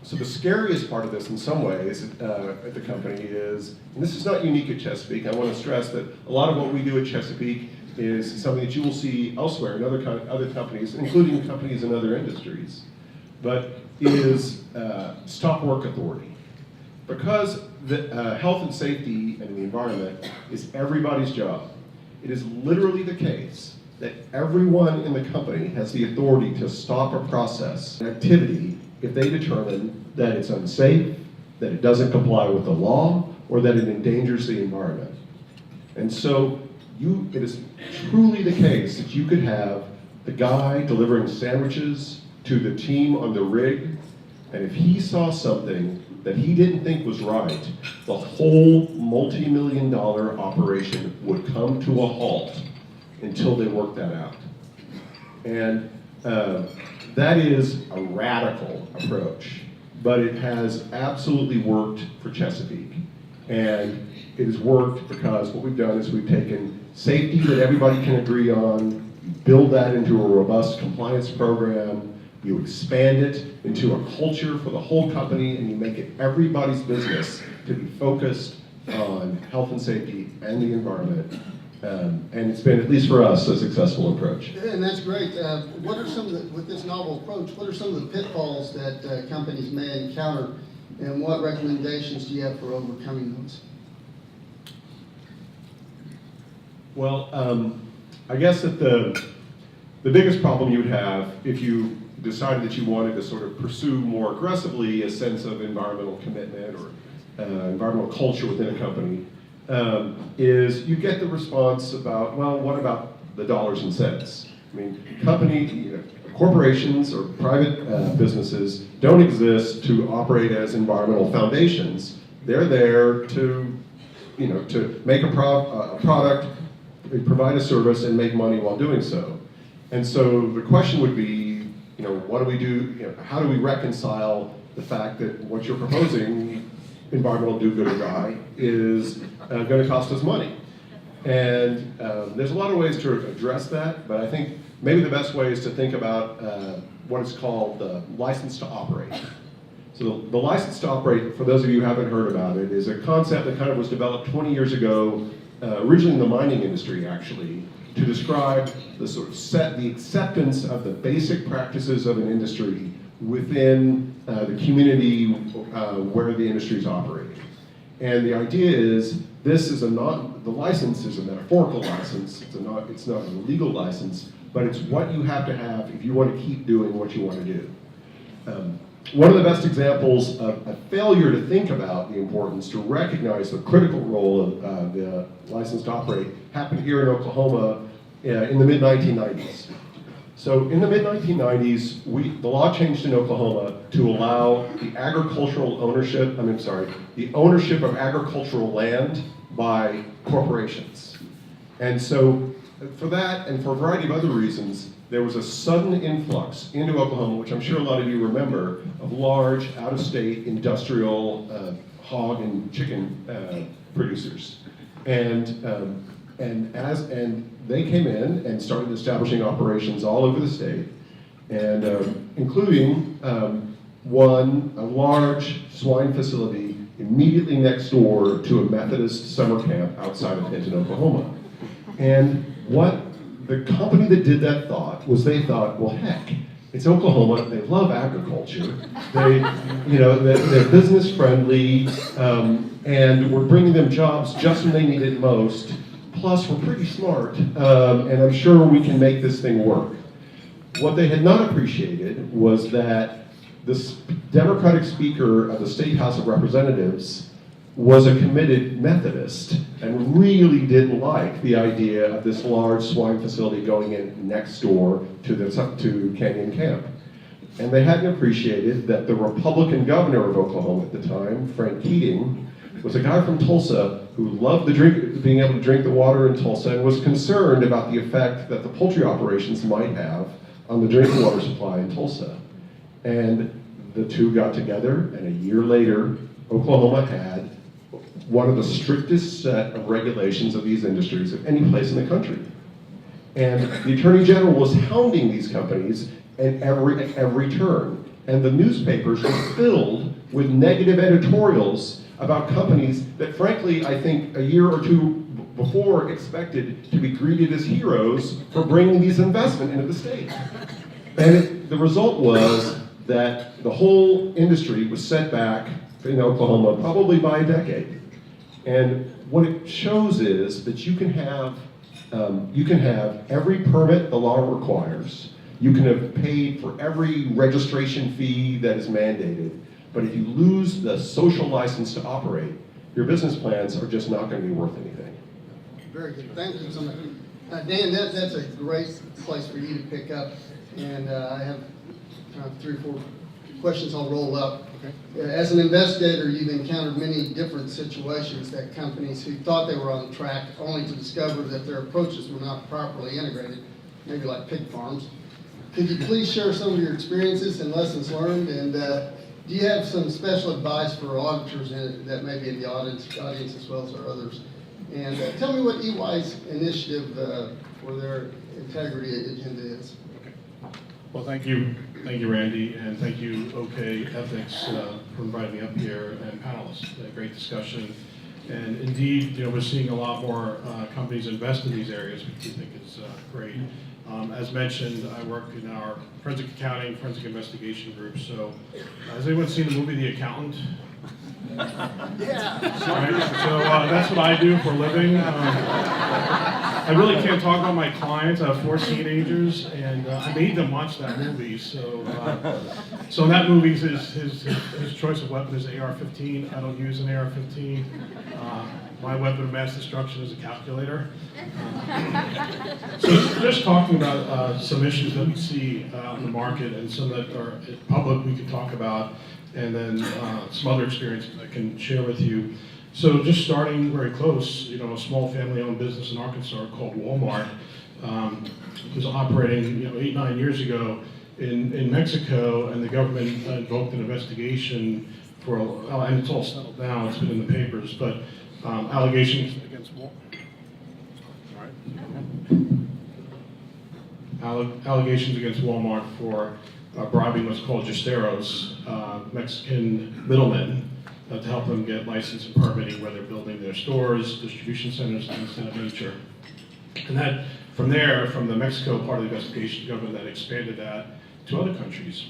So the scariest part of this in some ways at the company is, and this is not unique at Chesapeake, I want to stress that a lot of what we do at Chesapeake is something that you will see elsewhere in other companies, including companies in other industries, but is stop work authority. Because the health and safety and the environment is everybody's job, it is literally the case that everyone in the company has the authority to stop a process, an activity, if they determine that it's unsafe, that it doesn't comply with the law, or that it endangers the environment. And so it is truly the case that you could have the guy delivering sandwiches to the team on the rig, and if he saw something that he didn't think was right, the whole multi-million-dollar operation would come to a halt until they worked that out. And that is a radical approach, but it has absolutely worked for Chesapeake. And it has worked because what we've done is we've taken safety that everybody can agree on, build that into a robust compliance program, you expand it into a culture for the whole company, and you make it everybody's business to be focused on health and safety and the environment. And it's been, at least for us, a successful approach. And that's great. What are some of the, with this novel approach, what are some of the pitfalls that companies may encounter, and what recommendations do you have for overcoming those? Well, I guess that the biggest problem you would have if you decided that you wanted to sort of pursue more aggressively a sense of environmental commitment or environmental culture within a company is you get the response about, well, what about the dollars and cents? I mean, corporations or private businesses don't exist to operate as environmental foundations. They're there to, to make a product, provide a service, and make money while doing so. And so the question would be, what do we do? How do we reconcile the fact that what you're proposing, environmental do-gooder guy, is going to cost us money? And there's a lot of ways to address that, but I think maybe the best way is to think about what is called the license to operate. So the license to operate, for those of you who haven't heard about it, is a concept that kind of was developed 20 years ago, originally in the mining industry, actually, to describe the sort of the acceptance of the basic practices of an industry within the community where the industry is operating. And the idea is the license is a metaphorical license. It's not a legal license, but it's what you have to have if you want to keep doing what you want to do. One of the best examples of a failure to think about the importance, to recognize the critical role of the license to operate, happened here in Oklahoma in the mid-1990s. So in the mid-1990s, the law changed in Oklahoma to allow the ownership of agricultural land by corporations. And so for that, and for a variety of other reasons, there was a sudden influx into Oklahoma, which I'm sure a lot of you remember, of large, out-of-state industrial hog and chicken producers. And they came in and started establishing operations all over the state, and including a large swine facility immediately next door to a Methodist summer camp outside of Hinton, Oklahoma. And what the company that did that they thought, well, heck, it's Oklahoma, they love agriculture, they're business friendly, and we're bringing them jobs just when they need it most. Plus, we're pretty smart, and I'm sure we can make this thing work. What they had not appreciated was that this Democratic Speaker of the State House of Representatives was a committed Methodist and really didn't like the idea of this large swine facility going in next door to Canyon Camp. And they hadn't appreciated that the Republican governor of Oklahoma at the time, Frank Keating, was a guy from Tulsa who loved being able to drink the water in Tulsa and was concerned about the effect that the poultry operations might have on the drinking water supply in Tulsa. And the two got together, and a year later, Oklahoma had one of the strictest set of regulations of these industries of any place in the country. And the Attorney General was hounding these companies at every turn. And the newspapers were filled with negative editorials about companies that, frankly, I think a year or two before expected to be greeted as heroes for bringing these investment into the state. And the result was that the whole industry was set back in Oklahoma probably by a decade. And what it shows is that you can have every permit the law requires. You can have paid for every registration fee that is mandated. But if you lose the social license to operate, your business plans are just not going to be worth anything. Very good. Thank you so much. Dan, that's a great place for you to pick up. And I have 3 or 4 questions I'll roll up. Okay. As an investigator, you've encountered many different situations that companies who thought they were on track only to discover that their approaches were not properly integrated, maybe like pig farms. Could you please share some of your experiences and lessons learned? And do you have some special advice for auditors that may be in the audience as well as our others? And tell me what EY's initiative for their integrity agenda is. Well, thank you, Randy, and thank you, OK Ethics, for inviting me up here, and panelists. Great discussion, and indeed, we're seeing a lot more companies invest in these areas, which we think is great. As mentioned, I work in our forensic accounting, forensic investigation group. So, has anyone seen the movie The Accountant? Yeah. Right? So that's what I do for a living. I really can't talk about my clients. I have 4 teenagers, and I made them watch that movie. So in that movie, his choice of weapon is AR-15. I don't use an AR-15. My weapon of mass destruction is a calculator. So just talking about some issues that we see in the market and some that are public we can talk about, and then some other experiences I can share with you. So just starting very close, a small family-owned business in Arkansas called Walmart was operating 8-9 years ago in Mexico, and the government invoked an investigation for, and it's all settled now, it's been in the papers, but allegations against allegations against Walmart for bribing what's called justeros, Mexican middlemen, to help them get license and permitting where they're building their stores, distribution centers, things of that nature. And that, from there, from the Mexico part of the investigation, the government then expanded that to other countries.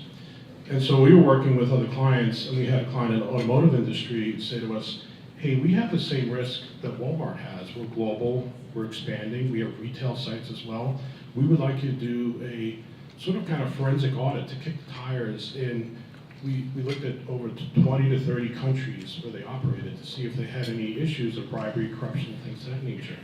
And so we were working with other clients, and we had a client in the automotive industry say to us, hey, we have the same risk that Walmart has. We're global, we're expanding, we have retail sites as well. We would like you to do a sort of kind of forensic audit to kick the tires in. We looked at over 20 to 30 countries where they operated to see if they had any issues of bribery, corruption, things of that nature.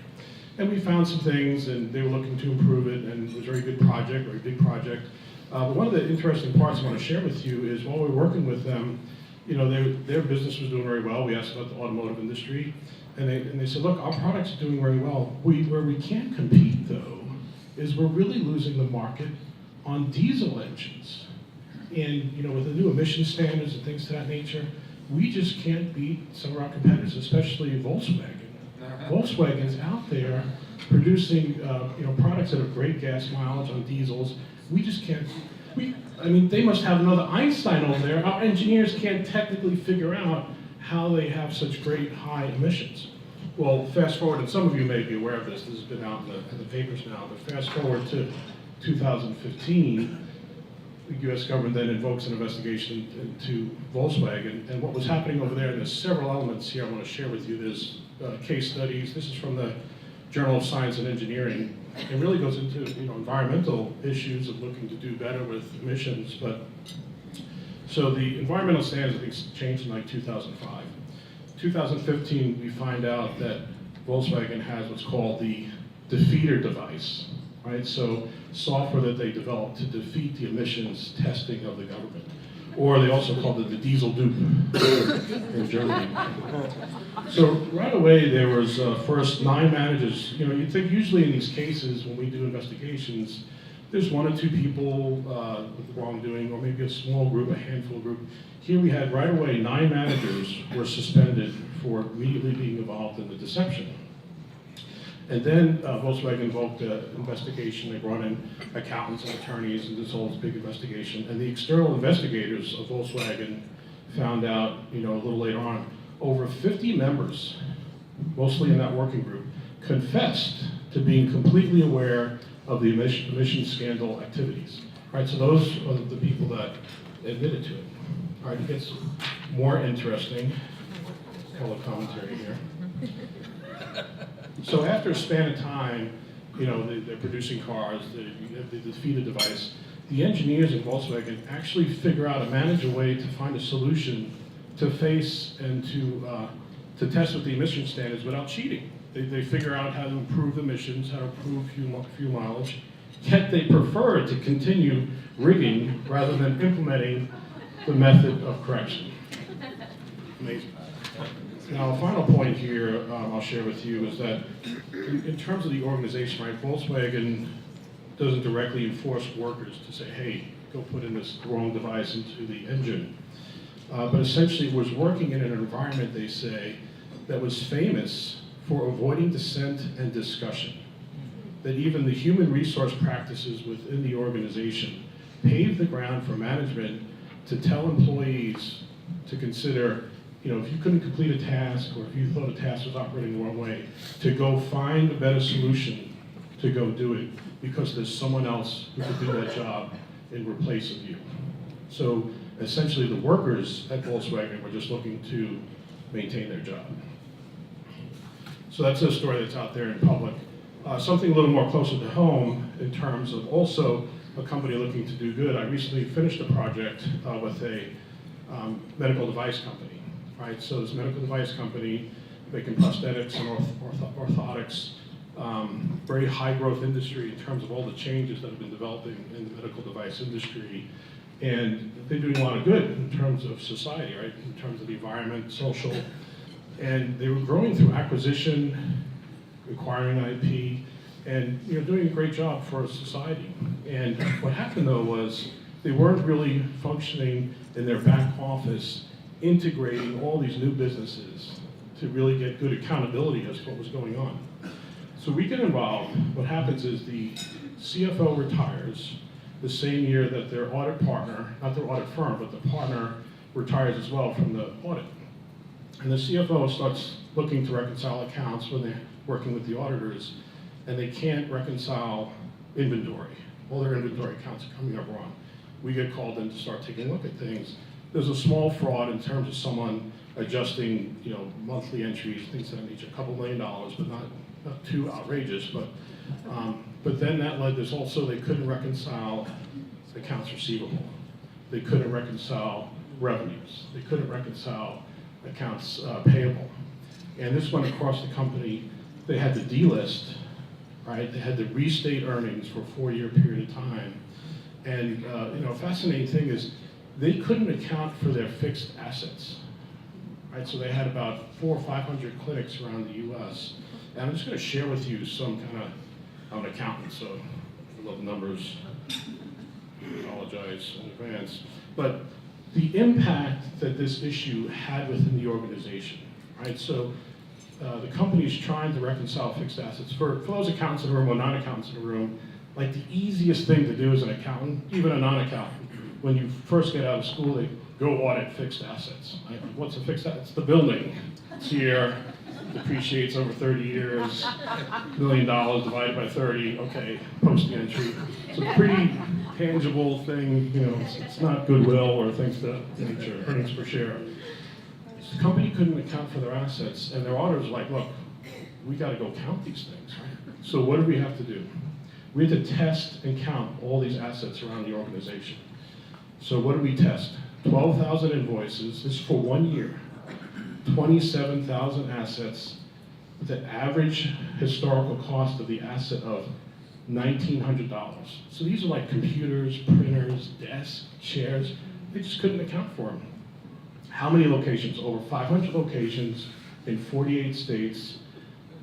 And we found some things, and they were looking to improve it, and it was a very good project, very big project. But one of the interesting parts I want to share with you is while we were working with them, their business was doing very well. We asked about the automotive industry, and they said, look, our products are doing very well. Where we can't compete, though, is we're really losing the market on diesel engines. And with the new emission standards and things to that nature, we just can't beat some of our competitors, especially Volkswagen. Volkswagen's out there producing products that have great gas mileage on diesels. We just can't. They must have another Einstein over there. Our engineers can't technically figure out how they have such great high emissions. Well, fast forward, and some of you may be aware of this. This has been out in the papers now. But fast forward to 2015. The U.S. government then invokes an investigation into Volkswagen, and what was happening over there, and there's several elements here I want to share with you. There's case studies. This is from the Journal of Science and Engineering. It really goes into environmental issues of looking to do better with emissions. But so the environmental standards, I think, changed in like 2005. 2015, we find out that Volkswagen has what's called the defeater device. Right, so software that they developed to defeat the emissions testing of the government. Or they also called it the diesel dupe in Germany. So right away there was first 9 managers. You'd think usually in these cases when we do investigations, there's 1 or 2 people with wrongdoing, or maybe a small group, a handful group. Here we had right away 9 managers were suspended for immediately being involved in the deception. And then Volkswagen invoked an investigation. They brought in accountants and attorneys and this whole big investigation. And the external investigators of Volkswagen found out, a little later on, over 50 members, mostly in that working group, confessed to being completely aware of the emission scandal activities. Right, so those are the people that admitted to it. All right, it gets more interesting. Color commentary here. So after a span of time, you know, they're producing cars, they defeat a device. The engineers in Volkswagen actually manage a way to find a solution to face and to test with the emission standards without cheating. They figure out how to improve emissions, how to improve fuel mileage, yet they prefer to continue rigging rather than implementing the method of correction. Amazing. Now, a final point here I'll share with you is that in terms of the organization, right, Volkswagen doesn't directly enforce workers to say, hey, go put in this wrong device into the engine. But essentially was working in an environment, they say, that was famous for avoiding dissent and discussion. That even the human resource practices within the organization paved the ground for management to tell employees to consider, you know, if you couldn't complete a task or if you thought a task was operating the wrong way, to go find a better solution to go do it because there's someone else who could do that job in replace of you. So essentially the workers at Volkswagen were just looking to maintain their job. So that's a story that's out there in public. Something a little more closer to home in terms of also a company looking to do good. I recently finished a project with a medical device company, right? So this medical device company making prosthetics and orthotics, very high growth industry in terms of all the changes that have been developing in the medical device industry. And they're doing a lot of good in terms of society, right? In terms of the environment, social. And they were growing through acquisition, acquiring IP, and doing a great job for society. And what happened though was they weren't really functioning in their back office, integrating all these new businesses to really get good accountability as to what was going on. So we get involved. What happens is the CFO retires the same year that their audit partner, not their audit firm, but the partner retires as well from the audit. And the CFO starts looking to reconcile accounts when they're working with the auditors, and they can't reconcile inventory. All their inventory accounts are coming up wrong. We get called in to start taking a look at things. There's a small fraud in terms of someone adjusting, monthly entries, things of that nature, a couple $1 million, but not too outrageous. But then that led, there's also, they couldn't reconcile accounts receivable. They couldn't reconcile revenues. They couldn't reconcile accounts payable. And this went across the company. They had to delist, right? They had to restate earnings for a 4-year period of time. And a fascinating thing is they couldn't account for their fixed assets, right? So they had about 400 or 500 clinics around the US. And I'm just gonna share with you some I'm an accountant, so I love numbers. I apologize in advance. But the impact that this issue had within the organization, right? So the company's trying to reconcile fixed assets. For those accountants in the room or non-accountants in the room, like the easiest thing to do as an accountant, even a non-accountant, when you first get out of school, they go audit fixed assets. Right? What's a fixed asset? It's the building. It's here, depreciates over 30 years, $1 million divided by 30, okay, post the entry. It's a pretty tangible thing, it's not goodwill or things to that nature, earnings per share. The company couldn't account for their assets, and their auditors were like, look, we gotta go count these things, right? So what did we have to do? We had to test and count all these assets around the organization. So what did we test? 12,000 invoices, this is for 1 year, 27,000 assets, with the average historical cost of the asset of $1,900. So these are like computers, printers, desks, chairs. They just couldn't account for them. How many locations? Over 500 locations in 48 states.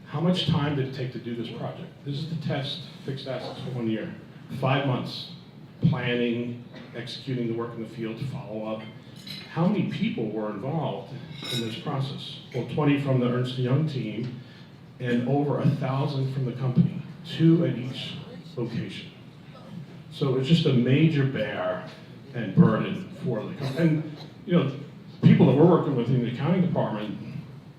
How much time did it take to do this project? This is to test fixed assets for 1 year. 5 months. Planning, executing the work in the field to follow up. How many people were involved in this process? Well, 20 from the Ernst & Young team and over 1,000 from the company, 2 at each location. So it's just a major bear and burden for the company. And people that we're working with in the accounting department,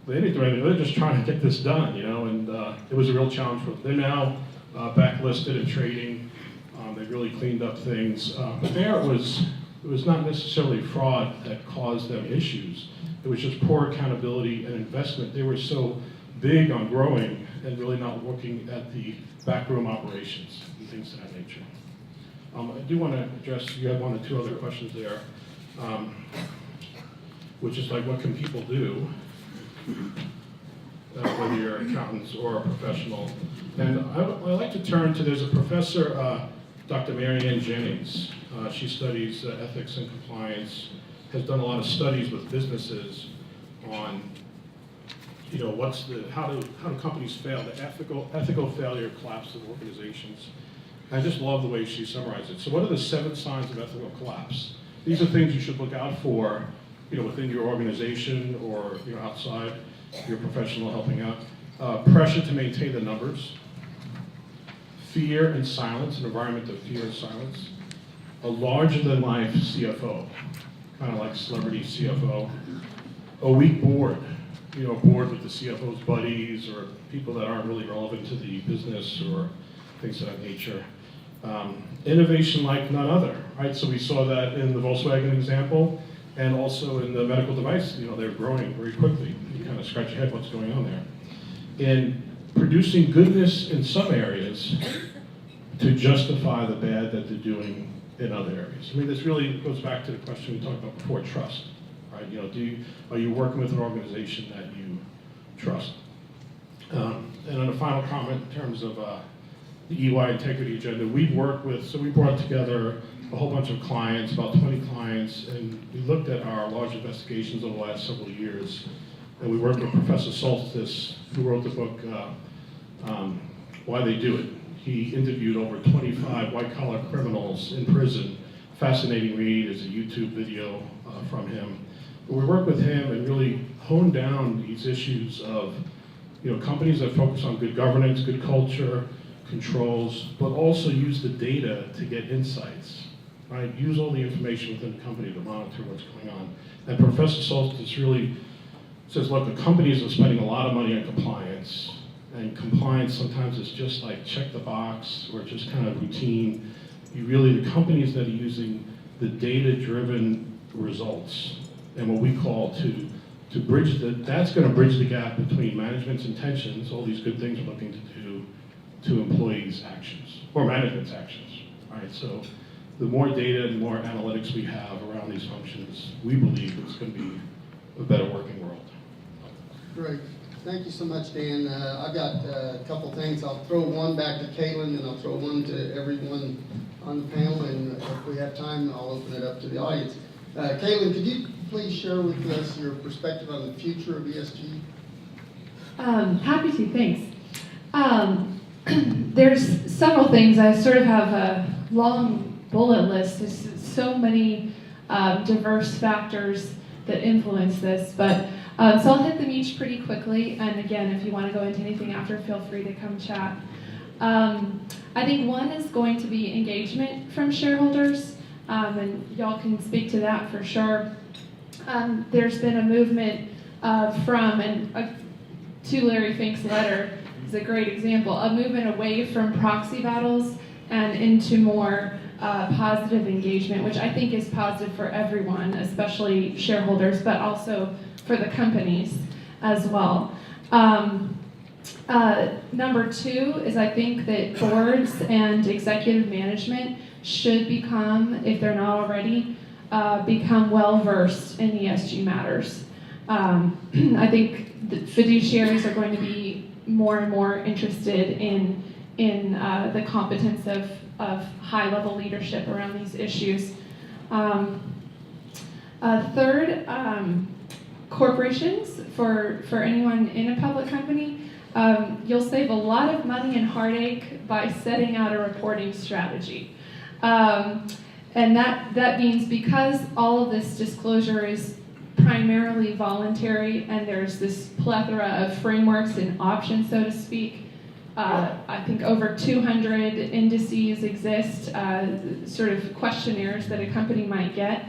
they didn't do anything. They're just trying to get this done, and it was a real challenge for them. They're now backlisted and trading. They really cleaned up things. But there it was not necessarily fraud that caused them issues. It was just poor accountability and investment. They were so big on growing and really not looking at the backroom operations and things of that nature. I do want to address, you had one or two other questions there, which is like, what can people do, whether you're accountants or a professional? And I like to turn to, there's a professor, Dr. Mary Ann Jennings. She studies ethics and compliance, has done a lot of studies with businesses on, how do companies fail, the ethical failure collapse of organizations. I just love the way she summarized it. So what are the 7 signs of ethical collapse? These are things you should look out for, within your organization or outside your professional helping out. Pressure to maintain the numbers. Fear and silence, an environment of fear and silence. A larger-than-life CFO, kind of like celebrity CFO. A weak board, board with the CFO's buddies or people that aren't really relevant to the business or things of that nature. Innovation like none other, right? So we saw that in the Volkswagen example, and also in the medical device, they're growing very quickly. You kind of scratch your head, what's going on there? And producing goodness in some areas to justify the bad that they're doing in other areas. I mean, this really goes back to the question we talked about before, trust, right? Are you working with an organization that you trust? And on a final comment in terms of the EY integrity agenda, we brought together a whole bunch of clients, about 20 clients, and we looked at our large investigations over the last several years. And we worked with Professor Solstice, who wrote the book, Why They Do It. He interviewed over 25 white-collar criminals in prison. Fascinating read. There's a YouTube video from him. But we worked with him and really honed down these issues of companies that focus on good governance, good culture, controls, but also use the data to get insights, right? Use all the information within the company to monitor what's going on. And Professor Solstice really says, look, the companies are spending a lot of money on compliance, and compliance sometimes is just like check the box or just kind of routine. The companies that are using the data-driven results and what we call to bridge that's going to bridge the gap between management's intentions, all these good things we're looking to do, to employees' actions, or management's actions, right? So the more data and more analytics we have around these functions, we believe it's going to be a better working world. Great. Thank you so much, Dan. I've got a couple things. I'll throw one back to Kaitlyn, and I'll throw one to everyone on the panel, and if we have time, I'll open it up to the audience. Kaitlyn, could you please share with us your perspective on the future of ESG? Happy to, thanks. There's several things. I sort of have a long bullet list. There's so many diverse factors that influence this, but so I'll hit them each pretty quickly, and again, if you want to go into anything after, feel free to come chat. I think one is going to be engagement from shareholders, and y'all can speak to that for sure. There's been a movement to Larry Fink's letter is a great example, a movement away from proxy battles and into more positive engagement, which I think is positive for everyone, especially shareholders, but also for the companies as well. Number 2 is I think that boards and executive management should become, if they're not already, become well-versed in ESG matters. I think the fiduciaries are going to be more and more interested in the competence of high-level leadership around these issues. Third, corporations, for anyone in a public company, you'll save a lot of money and heartache by setting out a reporting strategy. And that means because all of this disclosure is primarily voluntary and there's this plethora of frameworks and options, so to speak, I think over 200 indices exist, sort of questionnaires that a company might get.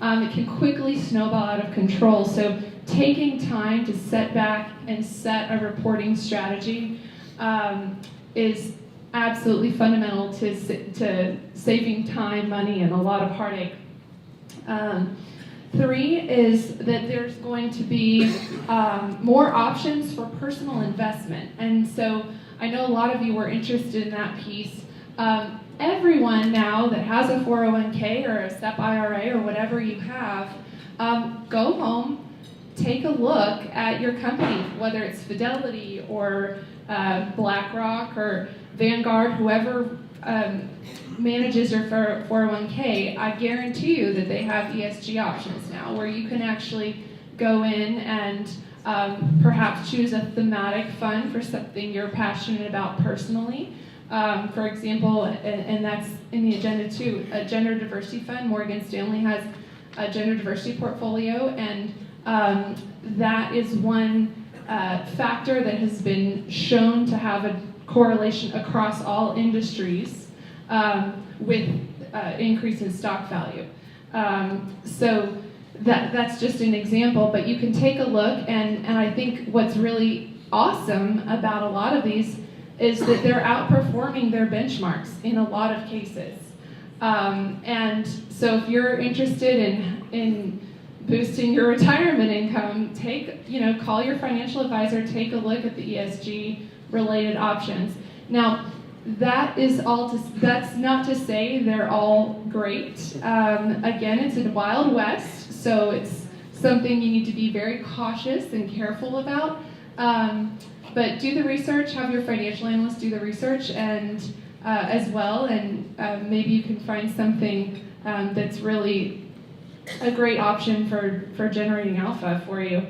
it can quickly snowball out of control. So taking time to set back and set a reporting strategy is absolutely fundamental to saving time, money, and a lot of heartache. 3 is that there's going to be more options for personal investment. And so I know a lot of you were interested in that piece. Everyone now that has a 401k or a SEP IRA or whatever you have, go home, take a look at your company, whether it's Fidelity or BlackRock or Vanguard, whoever manages your 401k. I guarantee you that they have ESG options now where you can actually go in and perhaps choose a thematic fund for something you're passionate about personally. For example, and that's in the agenda too, a gender diversity fund. Morgan Stanley has a gender diversity portfolio, and that is one factor that has been shown to have a correlation across all industries with increase in stock value. So that's just an example, but you can take a look, and I think what's really awesome about a lot of these is that they're outperforming their benchmarks in a lot of cases. And so if you're interested in boosting your retirement income, call your financial advisor, take a look at the ESG related options. Now, that's not to say they're all great. Again, it's in Wild West, so it's something you need to be very cautious and careful about. But do the research, have your financial analyst do the research and as well, and maybe you can find something that's really a great option for generating alpha for you.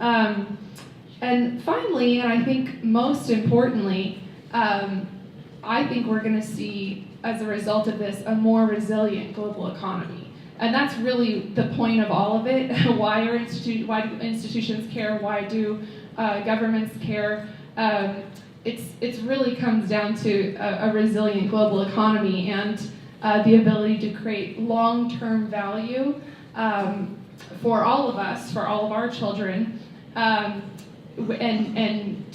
And finally, and I think most importantly, I think we're going to see, as a result of this, a more resilient global economy. And that's really the point of all of it. Why do institutions care? Why do governments care? It's really comes down to a resilient global economy and the ability to create long-term value for all of us, for all of our children, and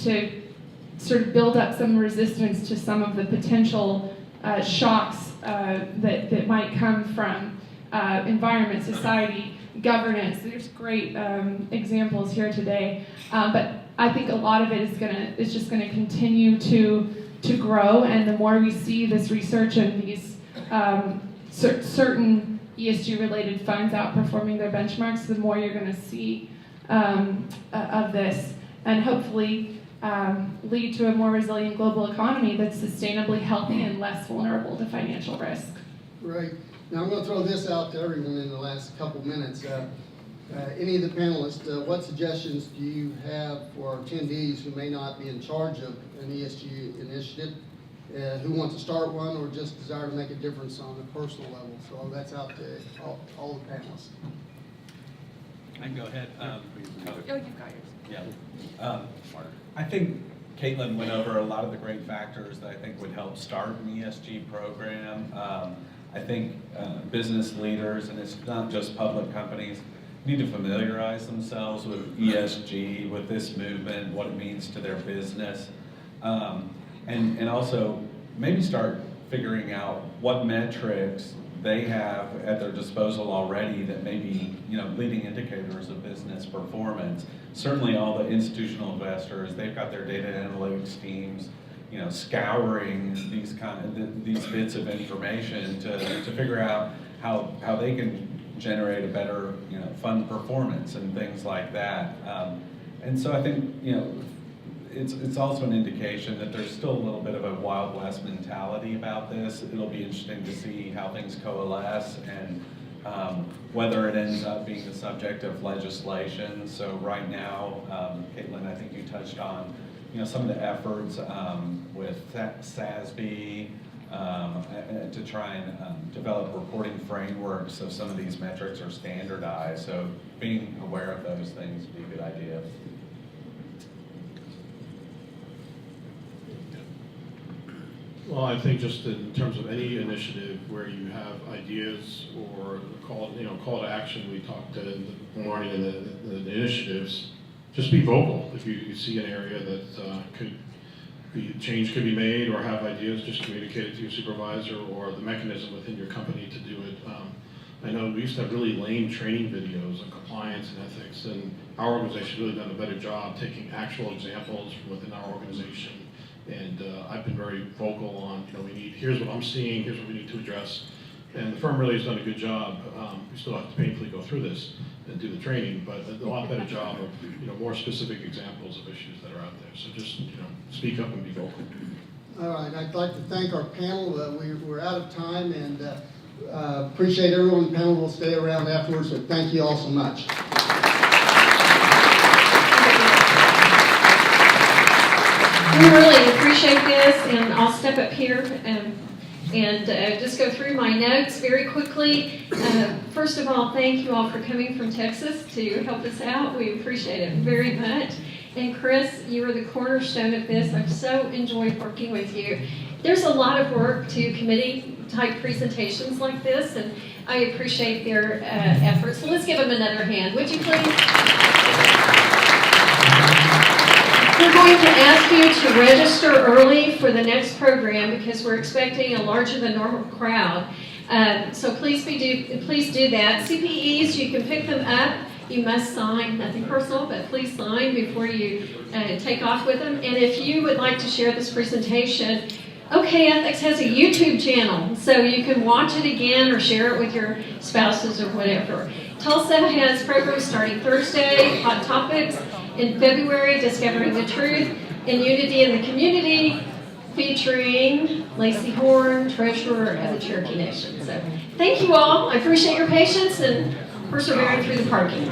to sort of build up some resistance to some of the potential shocks that might come from environment, society, governance. There's great examples here today, but I think a lot of it is just gonna continue to grow, and the more we see this research and these certain ESG-related funds outperforming their benchmarks, the more you're gonna see of this, and hopefully lead to a more resilient global economy that's sustainably healthy and less vulnerable to financial risk. Right. Now I'm going to throw this out to everyone in the last couple minutes. Any of the panelists, what suggestions do you have for attendees who may not be in charge of an ESG initiative, who want to start one or just desire to make a difference on a personal level? So that's out to all the panelists. I can go ahead. You've got yours. Yeah. I think Kaitlyn went over a lot of the great factors that I think would help start an ESG program. I think business leaders, and it's not just public companies, need to familiarize themselves with ESG, with this movement, what it means to their business, and also maybe start figuring out what metrics they have at their disposal already that may be, leading indicators of business performance. Certainly all the institutional investors, they've got their data analytics teams, scouring these these bits of information to figure out how they can generate a better, fund performance and things like that. And so I think, it's also an indication that there's still a little bit of a Wild West mentality about this. It'll be interesting to see how things coalesce and whether it ends up being the subject of legislation. So right now, Kaitlyn, I think you touched on, some of the efforts with SASB to try and develop reporting frameworks so some of these metrics are standardized. So being aware of those things would be a good idea. Well, I think just in terms of any initiative where you have ideas or call to action, we talked in the morning in the initiatives, just be vocal. If you see an area that change could be made or have ideas, just communicate it to your supervisor or the mechanism within your company to do it. I know we used to have really lame training videos on compliance and ethics, and our organization really done a better job taking actual examples from within our organization. And I've been very vocal on, here's what I'm seeing, here's what we need to address. And the firm really has done a good job. We still have to painfully go through this and do the training, but a lot better job of, more specific examples of issues that are out there. So just, speak up and be vocal. All right, I'd like to thank our panel. We're out of time, and appreciate everyone on the panel. We'll stay around afterwards, but thank you all so much. We really appreciate this, and I'll step up here and just go through my notes very quickly. First of all, thank you all for coming from Texas to help us out. We appreciate it very much. And Chris, you are the cornerstone of this. I've so enjoyed working with you. There's a lot of work to committee-type presentations like this, and I appreciate their efforts. So let's give them another hand, would you please? We're going to ask you to register early for the next program because we're expecting a larger than normal crowd. So please do that. CPEs, you can pick them up. You must sign, nothing personal, but please sign before you take off with them. And if you would like to share this presentation, OK Ethics has a YouTube channel, so you can watch it again or share it with your spouses or whatever. Tulsa has programs starting Thursday, Hot Topics. In February, Discovering the Truth and Unity in the Community, featuring Lacey Horn, Treasurer of the Cherokee Nation. So thank you all. I appreciate your patience and persevering through the parking.